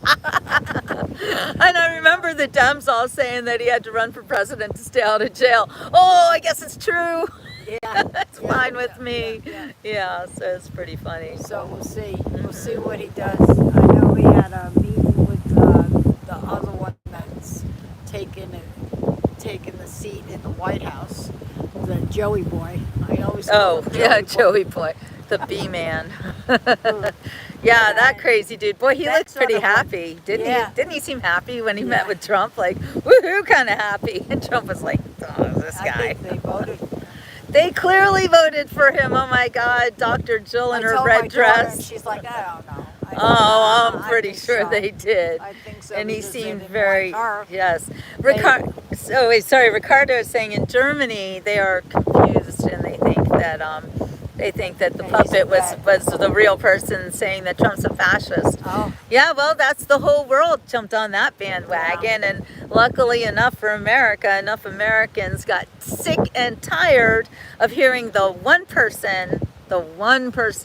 And I remember the Dems all saying that he had to run for president to stay out of jail. Oh, I guess it's true. Yeah. That's Yeah, fine with yeah, me. yeah. Yeah, so it's pretty funny. So we'll see. We'll see what he does. I know he had a meeting with the other one that's taking the seat in the White House, the Joey boy. I always call Oh, him yeah, Boy. Joey boy, the bee man. Yeah, that crazy dude. Boy, he That looked pretty sort of one. happy, didn't Yeah. he? Didn't he seem happy when he Yeah. met with Trump? Like, woohoo, kind of happy. And Trump was like, oh, this I guy. think they voted. They clearly voted for him. Oh my God, Dr. Jill in I her told my red daughter, and dress. she's like, I don't know. I said, Oh, I'm I pretty think sure so. they did. I think so. And he because they seemed didn't very, like her. yes. Ricardo is saying in Germany they are confused and they think that the Yeah, he's puppet bad. was the real person saying that Trump's a fascist. Oh, Yeah, well, that's the whole world jumped on that bandwagon, and luckily enough for America, enough Americans got sick and tired of hearing the one person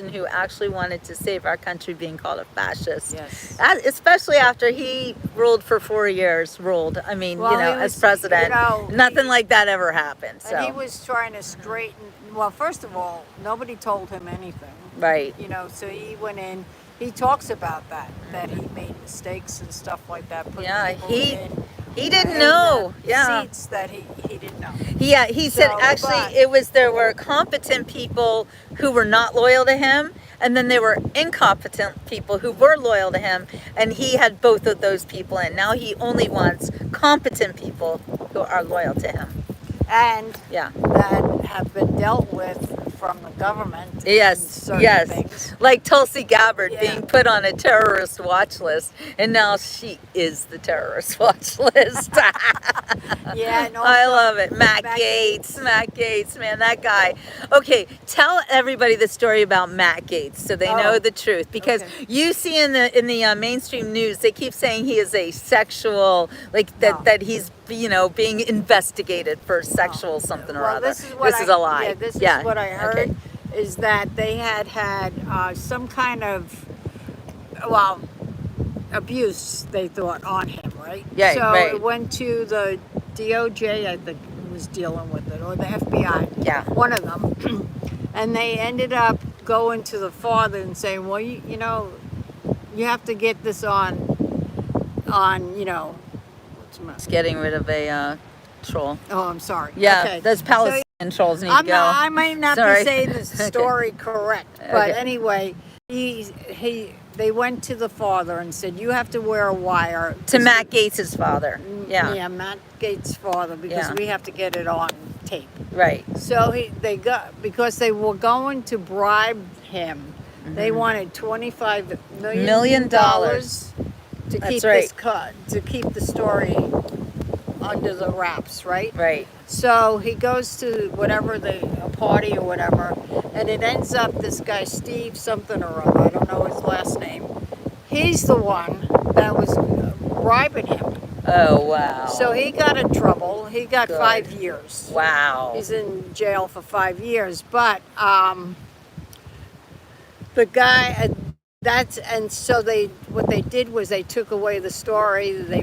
who actually wanted to save our country being called a fascist. yes. Especially after he ruled for 4 years, I mean, Well, you know, he as was- president, you know, nothing he- like that ever happened. So, And he was trying to straighten. Well, first of all, nobody told him anything. right. You know, so he went in. He talks about that he made mistakes and stuff like that. Putting Yeah, people he didn't in know. the Yeah. seats that he didn't know. Yeah, he said So, actually but- there were competent people who were not loyal to him, and then there were incompetent people who were loyal to him, and he had both of those people in. Now he only wants competent people who are loyal to him. And Yeah. that have been dealt with from the government. in Yes, certain yes. things. Like Tulsi Gabbard Yeah. being put on a terrorist watch list, and now she is the terrorist watch list. Yeah, and I also love it. Matt Matt Gaetz, Matt Gaetz, man, that guy. Okay, tell everybody the story about Matt Gaetz so they know Oh, the truth, because okay. you see in the mainstream news they keep saying he is a sexual, like that No. that he's being investigated for sexual something or Well, other. this is what a lie. Yeah, this Yeah, is what I heard. okay. Is that they had some kind of abuse, they thought, on him, right? Yeah, so right. it went to the DOJ, I think, was dealing with it, or the FBI. Yeah. One of them. And they ended up going to the father and saying, well, you know, you have to get this on, you know, what's my, It's getting rid of a troll. oh, I'm sorry. Yeah, Okay. those So Palestinian trolls need to go. I might not Sorry. be saying the Okay. story correct, but Okay. anyway, they went to the father and said, you have to wear a wire. To Matt Gaetz' father. Yeah, Yeah, Matt Gates' father, because Yeah. we have to get it on tape. right. So because they were going to bribe him, they wanted $25 Million dollars. to That's keep right. this to keep the story under the wraps, right? Right. So he goes to a party or whatever, and it ends up this guy Steve something or other, I don't know his last name. He's the one that was bribing him. Oh, wow. So he got in trouble. He got Good. 5 years. Wow. He's in jail for 5 years. But the guy, so what they did was they took away the story. They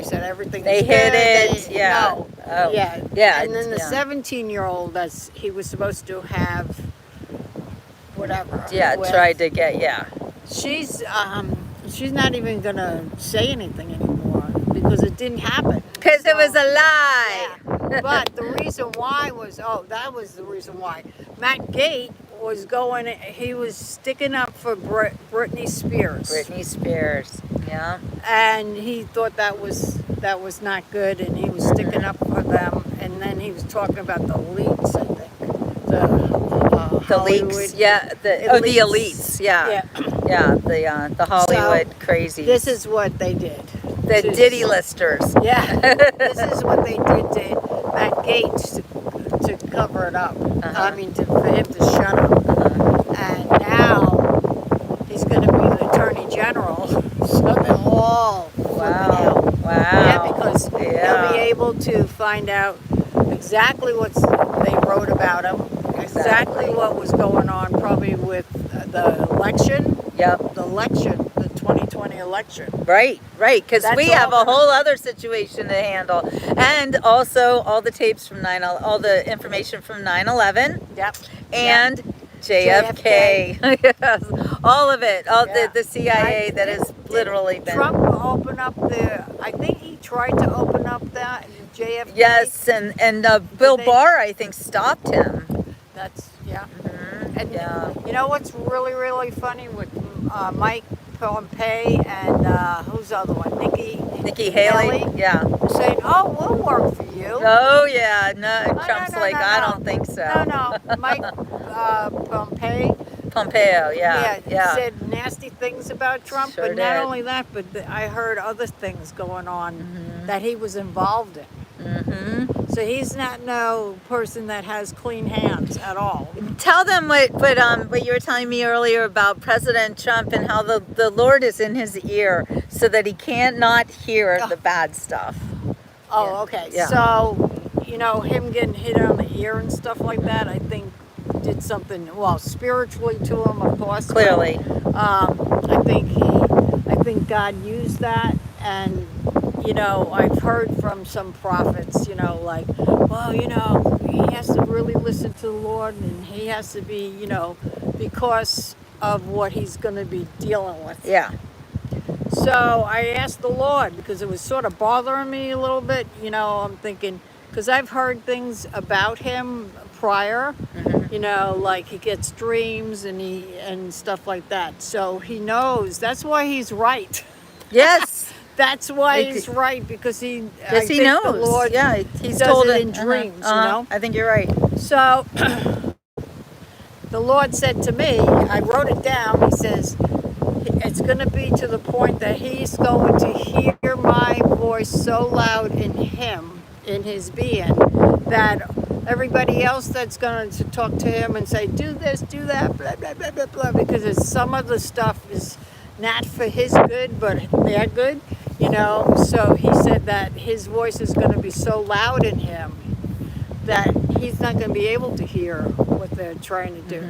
said everything. They was hid good. it, yeah. No. Oh, Yeah. yeah, And then the yeah. 17-year-old, he was supposed to have whatever. Yeah, with- tried to get, yeah. She's not even gonna say anything anymore because it didn't happen. Because it So- was a lie. Yeah. But the reason why that was the reason why. Matt Gaetz he was sticking up for Britney Spears. Britney Spears. Yeah. And he thought that was not good, and he was sticking up for them. And then he was talking about the elites, I think. The Hollywood. leaks. Yeah. The elites. Yeah. Yeah. The Hollywood crazies. This is what they did. the to- Diddy listers. Yeah, this is what they did to Matt Gaetz to cover it up. I mean, for him to shut up. And now he's going to be the Attorney General. So they're all flipping Wow. out. Wow. Yeah, because they'll Yeah. be able to find out exactly what they wrote about him exactly what was going on, probably with the election, Yep. the 2020 election. Right, because That's we all have a gonna- whole other situation to handle, and also all the tapes from all the information from 9/11 Yep. and JFK. Yes, all of it, all Yeah. the CIA I- that has literally been. Trump opened up I think he tried to open up that JFK. Yes, and Bill they- Barr, I think, stopped him. That's, yeah. Mhm, And yeah. you know what's really, really funny with Mike Pompeo and who's the other one? Nikki Haley. Yeah. Saying, oh, we'll work for you. Oh yeah. No, No, Trump's no, like, no, I no. don't think so. No, Mike Pompeo. Pompeo. Yeah. Yeah. Said nasty things about Trump, Sure but not did. only that, but I heard other things going on Mhm. that he was involved in. Mm-hmm. So he's not no person that has clean hands at all. Tell them what you were telling me earlier about President Trump and how the Lord is in his ear so that he can't not hear the bad stuff. Oh, Yeah. okay. Yeah. So, him getting hit on the ear and stuff like that, I think did something, well, spiritually to him, of course. but, Clearly. I think God used that, and I've heard from some prophets, like, well, he has to really listen to the Lord, and he has to be, because of what he's going to be dealing with. Yeah. So I asked the Lord because it was sort of bothering me a little bit. I'm thinking, because I've heard things about him prior, like he gets dreams and stuff like that. So he knows. That's why he's right. Yes. That's why Like- he's right, because I Yes, he think knows. the Lord Yeah, he's does told it in dreams, I think you're right. So the Lord said to me, I wrote it down, he says, it's going to be to the point that he's going to hear my voice so loud in him, in his being, that everybody else that's going to talk to him and say, do this, do that, blah, blah, blah, blah, blah, because some of the stuff is not for his good, but their good, So he said that his voice is going to be so loud in him that he's not going to be able to hear what they're trying to do.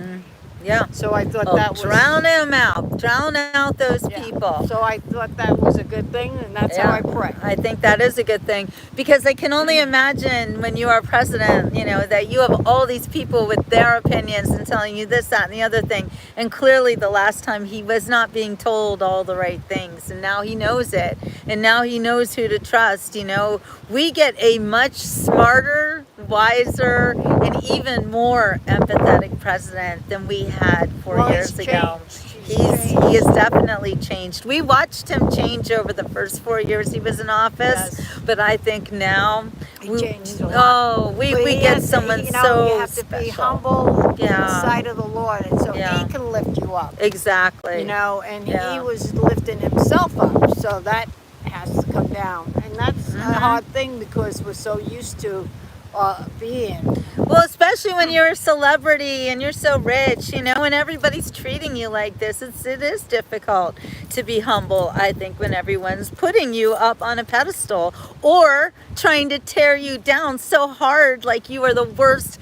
Yeah. So I thought Oh, that was drown him out. Drown out those yeah. people. So I thought that was a good thing, and that's how I pray. I think that is a good thing because I can only imagine when you are president, that you have all these people with their opinions and telling you this, that, and the other thing. And clearly the last time he was not being told all the right things, and now he knows it. And now he knows who to trust. We get a much smarter, wiser, and even more empathetic president than we had 4 Well, years he's ago. changed. He has definitely changed. We watched him change over the first 4 years he was in office, Yes. but I think now He changed a lot. we But he get has to- someone you so have to special. be humble Yeah. inside of the Lord, and so Yeah. he can lift you up. Exactly. And Yeah. he was lifting himself up, so that has to come down, and that's a hard thing because we're so used to being. Well, especially when you're a celebrity and you're so rich, and everybody's treating you like this, it is difficult to be humble, I think, when everyone's putting you up on a pedestal or trying to tear you down so hard like you are the worst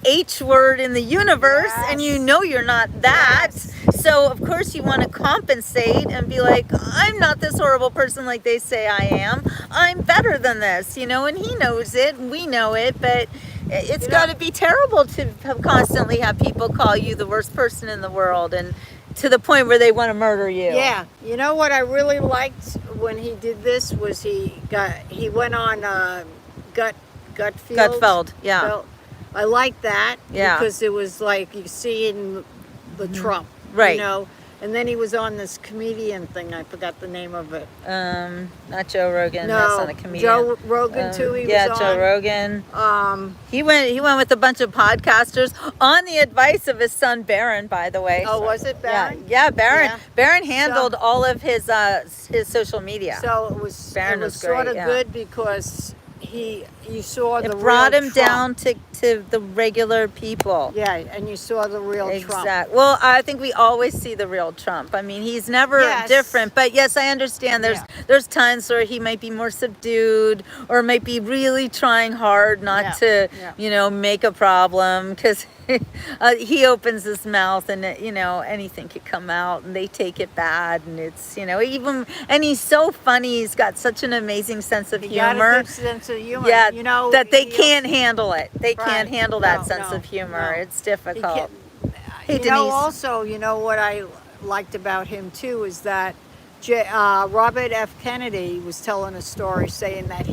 H word in the universe, and Yes. you're not that. Yes. So of course you want to compensate and be like, I'm not this horrible person like they say I am. I'm better than this, and he knows it, and we know it, but it's got to be terrible to constantly have people call you the worst person in the world, and to the point where they want to murder you. Yeah, you know what I really liked when he did this was he went on Gutfeld, yeah. Felt- I like that Yeah. because it was like you see in the Trump, Right. And then he was on this comedian thing. I forgot the name of it. Not Joe Rogan. No, That's not a comedian. Joe Rogan too. He yeah, was Joe on. Rogan. He went with a bunch of podcasters on the advice of his son Barron, by the way. Oh, was it Barron? Yeah, Barron. Yeah. Barron handled all of his social media. So it was Barron it was was great, sort of yeah. good because he you saw the It brought real him Trump. down to the regular people. Yeah, and you saw the real Trump. Exactly. Well, I think we always see the real Trump. I mean, he's never Yes. different. But yes, I understand. There's times where he might be more subdued, or might be really trying hard not to, make a problem, because he opens his mouth and anything could come out, and they take it bad, and it's and he's so funny. He's got such an amazing sense of He got a humor. good sense of humor. Yeah, that they he- can't handle it. They Right. can't handle that No, sense no, of humor. no. It's He difficult. can't- Hey, you know, Denise. also, what I liked about him too is that Robert F. Kennedy was telling a story saying that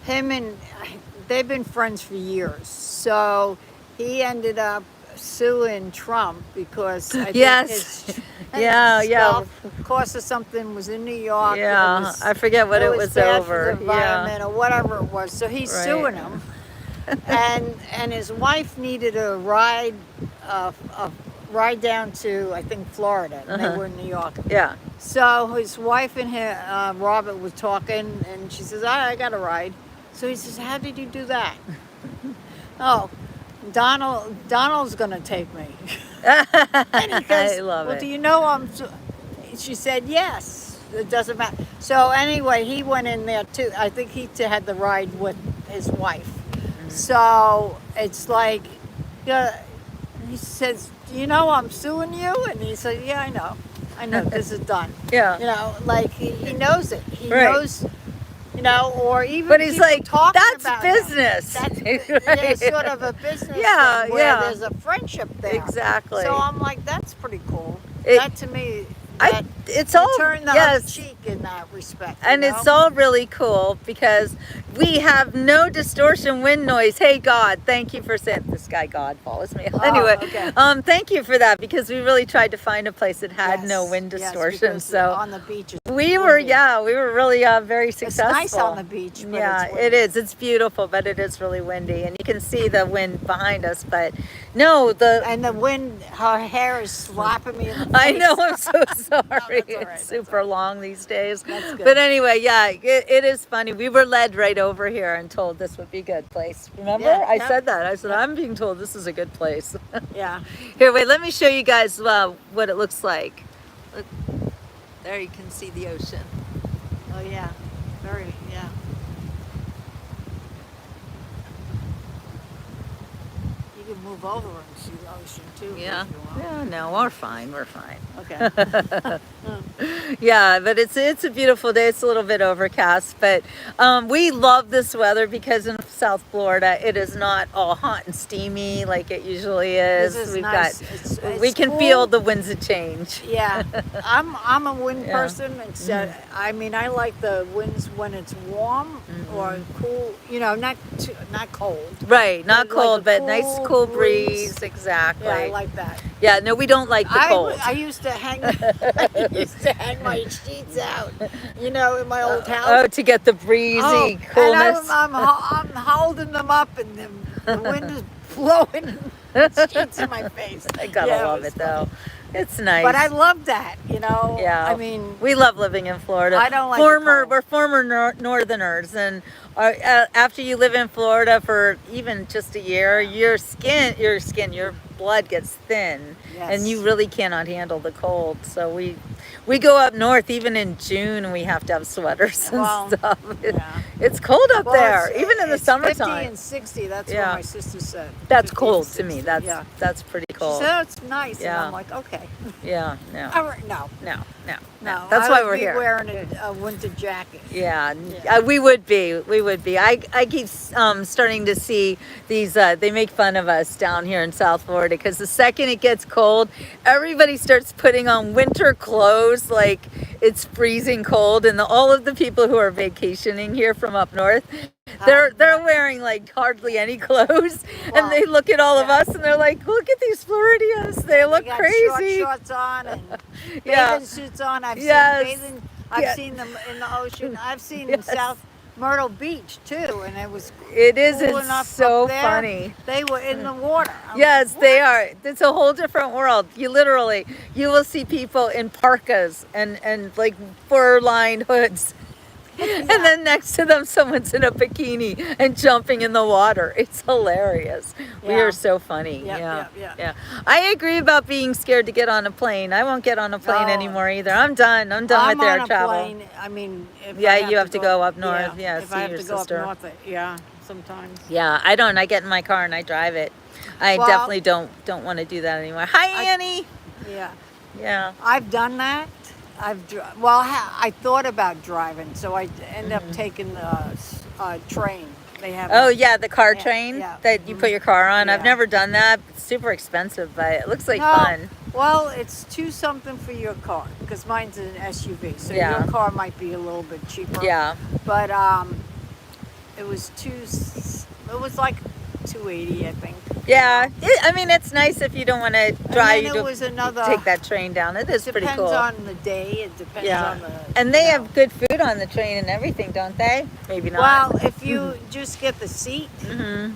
him and they've been friends for years. So he ended up suing Trump because I think Yes. his Yeah, stuff, cost of something was in New York. Yeah, it was, I forget what it was bad over. for the environment or whatever it was. So he's Right. suing him, and his wife needed a ride down to I think Florida, and they were in New York. Yeah. So his wife and Robert was talking, and she says, I got a ride. So he says, how did you do that? Oh, Donald's gonna take me. And he goes, I love well, it. do you know she said, yes. It doesn't matter. So anyway, he went in there too. I think he had the ride with his wife. Mm-hmm. So it's like, he says, I'm suing you? And he said, yeah, I know, this is done. Yeah. Like he knows it. He Right. knows, or even But he's people like, talking that's about him. business. That's Right. sort of a business Yeah, thing where yeah. there's a friendship there. Exactly. So I'm like, that's pretty cool. It- That to me, it's you all turn the yes. other cheek in that respect. And it's all really cool because we have no distortion wind noise. Hey God, thank you for saying this guy God follows me. Anyway, okay. thank you for that, because we really tried to find a place that had no wind distortion. Because so on the beach, it's we were windy. really very It's successful. nice on the beach. But Yeah, it's it windy. is. It's beautiful, but it is really windy, and you can see the wind behind us. But no, And the wind, her hair is slapping me in the face. I know. I'm so sorry. all right, It's that's super long these days. That's good. But anyway, yeah, it is funny. We were led right over here and told this would be a good place. Remember? Yeah, I yep. said that. I said, I'm being told this is a good place. Yeah. Here, wait, let me show you guys what it looks like. Look, there you can see the ocean. Oh, yeah. Very, yeah. You can move over and see the ocean too. if Yeah. you want. Yeah, no, we're fine. We're fine. Okay. Yeah, but it's a beautiful day. It's a little bit overcast, but we love this weather because in South Florida it is not all hot and steamy like it usually is. This is We've nice. got It's we can cool. feel the winds of change. Yeah, I'm a wind Yeah. person. It's I mean I like the winds when it's warm or cool. Not cold. Right, not But like cold, a but nice cool cool breeze. breeze. Exactly. Yeah, I like that. Yeah, no, we don't like the cold. I used to hang my sheets out, in my old house. Oh, to get the breezy Oh, coolness. and I'm holding them up, and the wind is blowing sheets in my face. I gotta Yeah, love was it though. It's nice. But I love that, Yeah. I mean, we love living in Florida. I don't like the cold. We're former Northerners, and after you live in Florida for even just a year, your blood gets thin, and you Yes. really cannot handle the cold. So we go up north even in June, and we have to have sweaters and Well, stuff. yeah. It's cold up Well, there, it's- even in the it's 50 summertime. and 60. That's Yeah. what my sister said. That's 50 cold and to me. 60, yeah. That's pretty She cold. said, oh, it's nice. Yeah. And I'm like, okay. Yeah, no, All right, no. no. I That's why would we're be here. wearing a winter jacket. Yeah, Yeah. we would be. I keep starting to see these. They make fun of us down here in South Florida because the second it gets cold, everybody starts putting on winter clothes like it's freezing cold, and all of the people who are vacationing here from up north, they're wearing like hardly any clothes, Well, and they look at all of yeah. us and they're like, "Look at these Floridians! They look They got crazy." short shorts on and Yeah. bathing suits on. I've Yes. seen bathing. I've Yeah. seen them in the ocean. I've seen Yes. South Myrtle Beach too, and it was It is. cool It's enough so up there. funny. They were in the water. I'm Yes, like, they "What?" are. It's a whole different world. You will see people in parkas and like fur-lined hoods. And then next to them, someone's in a bikini and jumping in the water. It's hilarious. We Yeah. are so funny. Yep, Yeah. yep, yep. Yeah. I agree about being scared to get on a plane. I won't get on a plane No. anymore either. I'm done. I'm done I'm with air on a travel. plane. I mean, if Yeah, I you have to go up north. Yeah, if see I have your to go sister. up north, yeah, sometimes. Yeah, I don't. I get in my car and I drive it. I Well- definitely don't want to do that anymore. Hi, Annie. Yeah, Yeah. I've done that. I thought about driving, so I end up taking the train. They have. Oh yeah, the car Yeah, train yeah. that you put your car on. I've Yeah. never done that. It's super expensive, but it looks like No, fun. well, it's two something for your car because mine's an SUV, so Yeah. your car might be a little bit cheaper. Yeah. But it was It was like 280, I think. Yeah. I mean, it's nice if you don't want to drive. then You it to was another- take that train down. It is pretty Depends cool. on the day. It depends Yeah. on the. And they you have know. good food on the train and everything, don't they? Maybe not. Well, if you just get the seat, hmm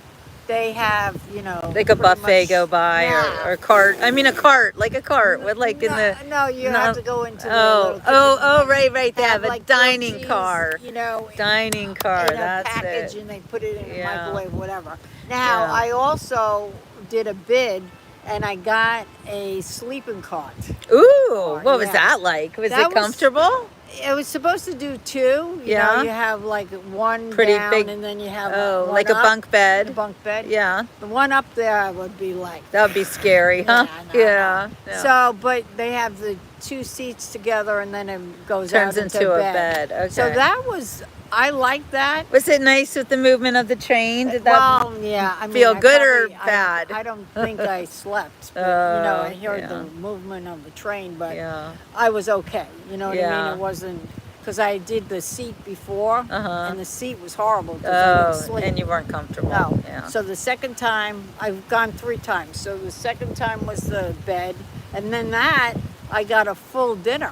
they have, you know, Like a pretty buffet much- go by Yeah. or a cart. I mean, a cart, like a cart with like in no, the. no, you no. have to go into the Oh, little oh, kitchen, oh, like, right. They have a like grilled dining cheese, car. You know, Dining car. in a That's package, it. and they put it in a Yeah. microwave, whatever. Now, Yeah. I also did a bid, and I got a sleeping cart. Ooh, what was yeah. that like? Was That it was- comfortable? It was supposed to do two. You Yeah. know, you have like one Pretty down, big- and then you have Oh, one like a up, bunk the bed. bunk bed. Yeah, The one up there would be like. that would be scary, huh? Yeah, Yeah. no. yeah. So, but they have the two seats together, and then it goes Turns out into a bed. Okay. So that was, I like that. Was it nice with the movement of the train? Did that? Well, yeah. I mean, feel I good or probably- bad? I don't think I slept. But, you know, I heard yeah. the movement of the train, but yeah. I was okay. You know what I Yeah. mean? It wasn't because I did the seat before, Uh-huh. and the seat was horrible because I didn't Oh, sleep. and you weren't comfortable. No. Yeah. So the second time, I've gone 3 times. So the second time was the bed, and then that I got a full dinner.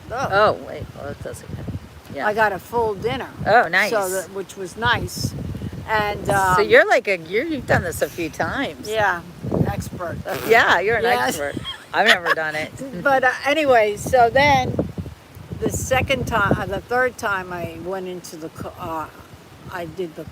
Oh wait. Well, that doesn't. Yeah. I got a full dinner. Oh, nice. So that, which was nice, and So you're like you've done this a few times. yeah, expert. Yeah, you're an Yes. expert. I've never done it. But anyway, so then the third time I went into I did the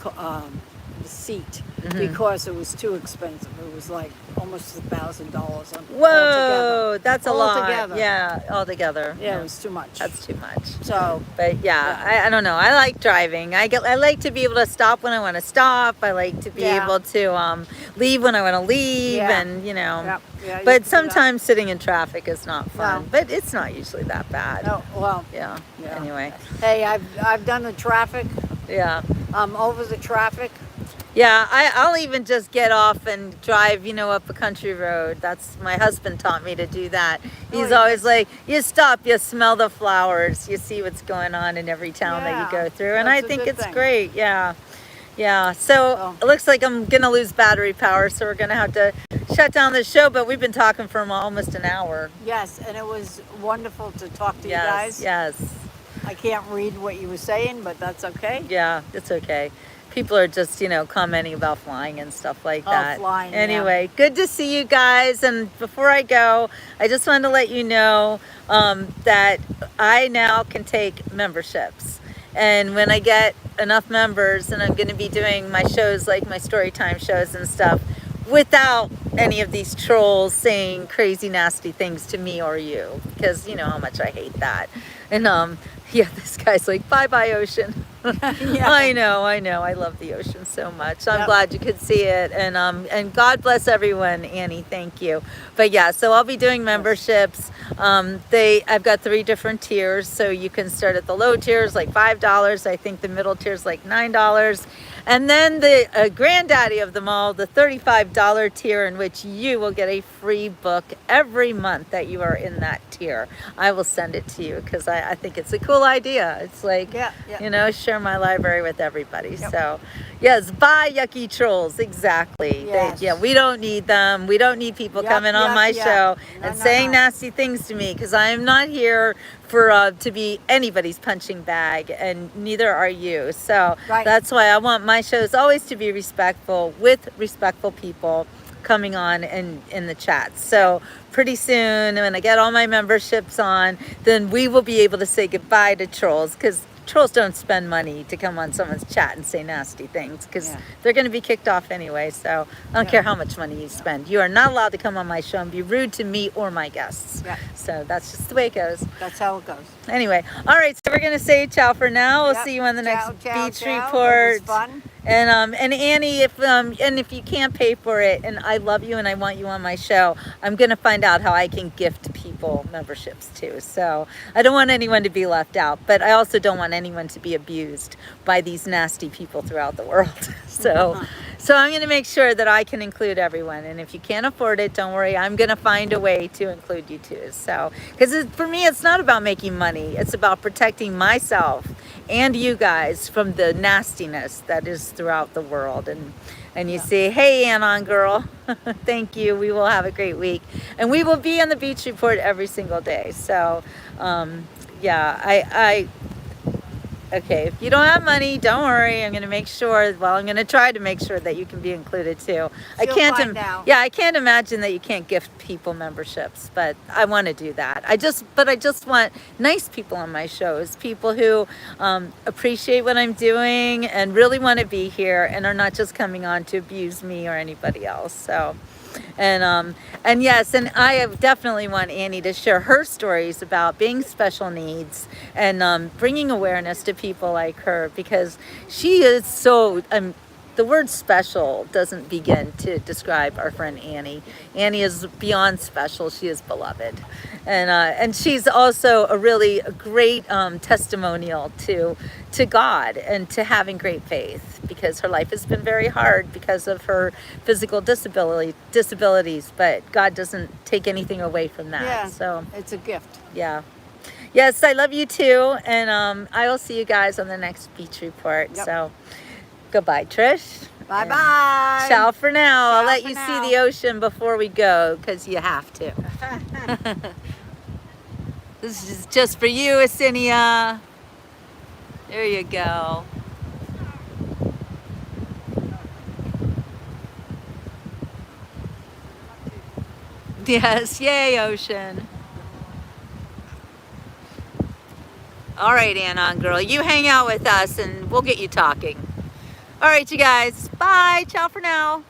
seat Mm-hmm. because it was too expensive. It was like almost $1,000 on Whoa, that's a lot. Altogether. Yeah, altogether. Yeah, it was too much. That's too much. So But yeah, I don't know. I like driving. I like to be able to stop when I want to stop. I like to be Yeah. able to leave when I want to leave, Yeah. and you know. yeah, you can do But that. sometimes sitting in traffic is not fun. No. But it's not usually that bad. No, well, Yeah. Yeah. Anyway. hey, I've done the traffic. Yeah. Over the traffic. Yeah, I'll even just get off and drive, up a country road. That's my husband taught me to do that. He's yeah. always like, you stop, you smell the flowers, you see what's going on in every town that you Yeah, go through. And I that's a think good it's thing. great. Yeah. Yeah. So Oh. it looks like I'm going to lose battery power. So we're going to have to shut down the show. But we've been talking for almost an hour. Yes, and it was wonderful to talk to you Yes. guys. Yes. I can't read what you were saying, but that's okay. Yeah, it's okay. People are just, commenting about flying and stuff like Oh, that. flying, yeah. Anyway, good to see you guys. And before I go, I just wanted to let you know that I now can take memberships. And when I get enough members, and I'm going to be doing my shows like my story time shows and stuff, without any of these trolls saying crazy nasty things to me or you, because you know how much I hate that. And yeah, this guy's like, bye ocean. Yeah. I know I love the ocean so much. I'm Yep. glad you could see it. And God bless everyone. Annie, thank you. But yeah, so I'll be doing memberships. I've got 3 different tiers, so you can start at the low tiers like $5. I think the middle tier is like $9. And then the granddaddy of them all, the $35 tier, in which you will get a free book every month that you are in that tier. I will send it to you because I think it's a cool idea. It's like, Yeah, yeah. share my library with everybody. Yep. So, yes, bye, yucky trolls. Exactly. Yes. We don't need them. We don't need people Yep, coming on yep, my yep. show No, and no, saying no. nasty things to me because I am not here for to be anybody's punching bag, and neither are you. So Right. that's why I want my shows always to be respectful with respectful people coming on in the chat. So pretty soon when I get all my memberships on, then we will be able to say goodbye to trolls, because trolls don't spend money to come on someone's chat and say nasty things because Yeah. they're going to be kicked off anyway. So I don't Yeah. care how much money you spend. You are not allowed to come on my show and be rude to me or my guests. Yeah. So that's just the way it goes. That's how it goes. Anyway, all right. So we're going to say ciao for now. We'll Yep. see you on the next Ciao, ciao, beach ciao. report. It was fun. And Annie, if you can't pay for it, and I love you and I want you on my show, I'm gonna find out how I can gift people memberships too. So I don't want anyone to be left out, but I also don't want anyone to be abused by these nasty people throughout the world. So I'm gonna make sure that I can include everyone. And if you can't afford it, don't worry, I'm gonna find a way to include you too. So, because for me, it's not about making money; it's about protecting myself and you guys from the nastiness that is throughout the world. And you see, hey, Anon girl, thank you. We will have a great week. And we will be on the beach report every single day. So, yeah, okay, if you don't have money, don't worry. I'm going to make sure, well, I'm going to try to make sure that you can be included too. She'll find out. Yeah, I can't imagine that you can't gift people memberships, but I want to do that. I just want nice people on my shows, people who appreciate what I'm doing and really want to be here and are not just coming on to abuse me or anybody else. So, and yes, and I definitely want Annie to share her stories about being special needs and bringing awareness to people like her, because she is so, the word special doesn't begin to describe our friend Annie. Annie is beyond special. She is beloved. And she's also a really great testimonial to God and to having great faith, because her life has been very hard because of her physical disabilities, but God doesn't take anything away from that. Yeah. So It's a gift. yeah. Yes, I love you too. And I will see you guys on the next beach report. Yep. So goodbye, Trish. Bye bye. Ciao for now. I'll Ciao let for you now. see the ocean before we go, because you have to. This is just for you, Asinia. There you go. Yes, yay, ocean. All right, Anon girl, you hang out with us and we'll get you talking. All right, you guys. Bye. Ciao for now.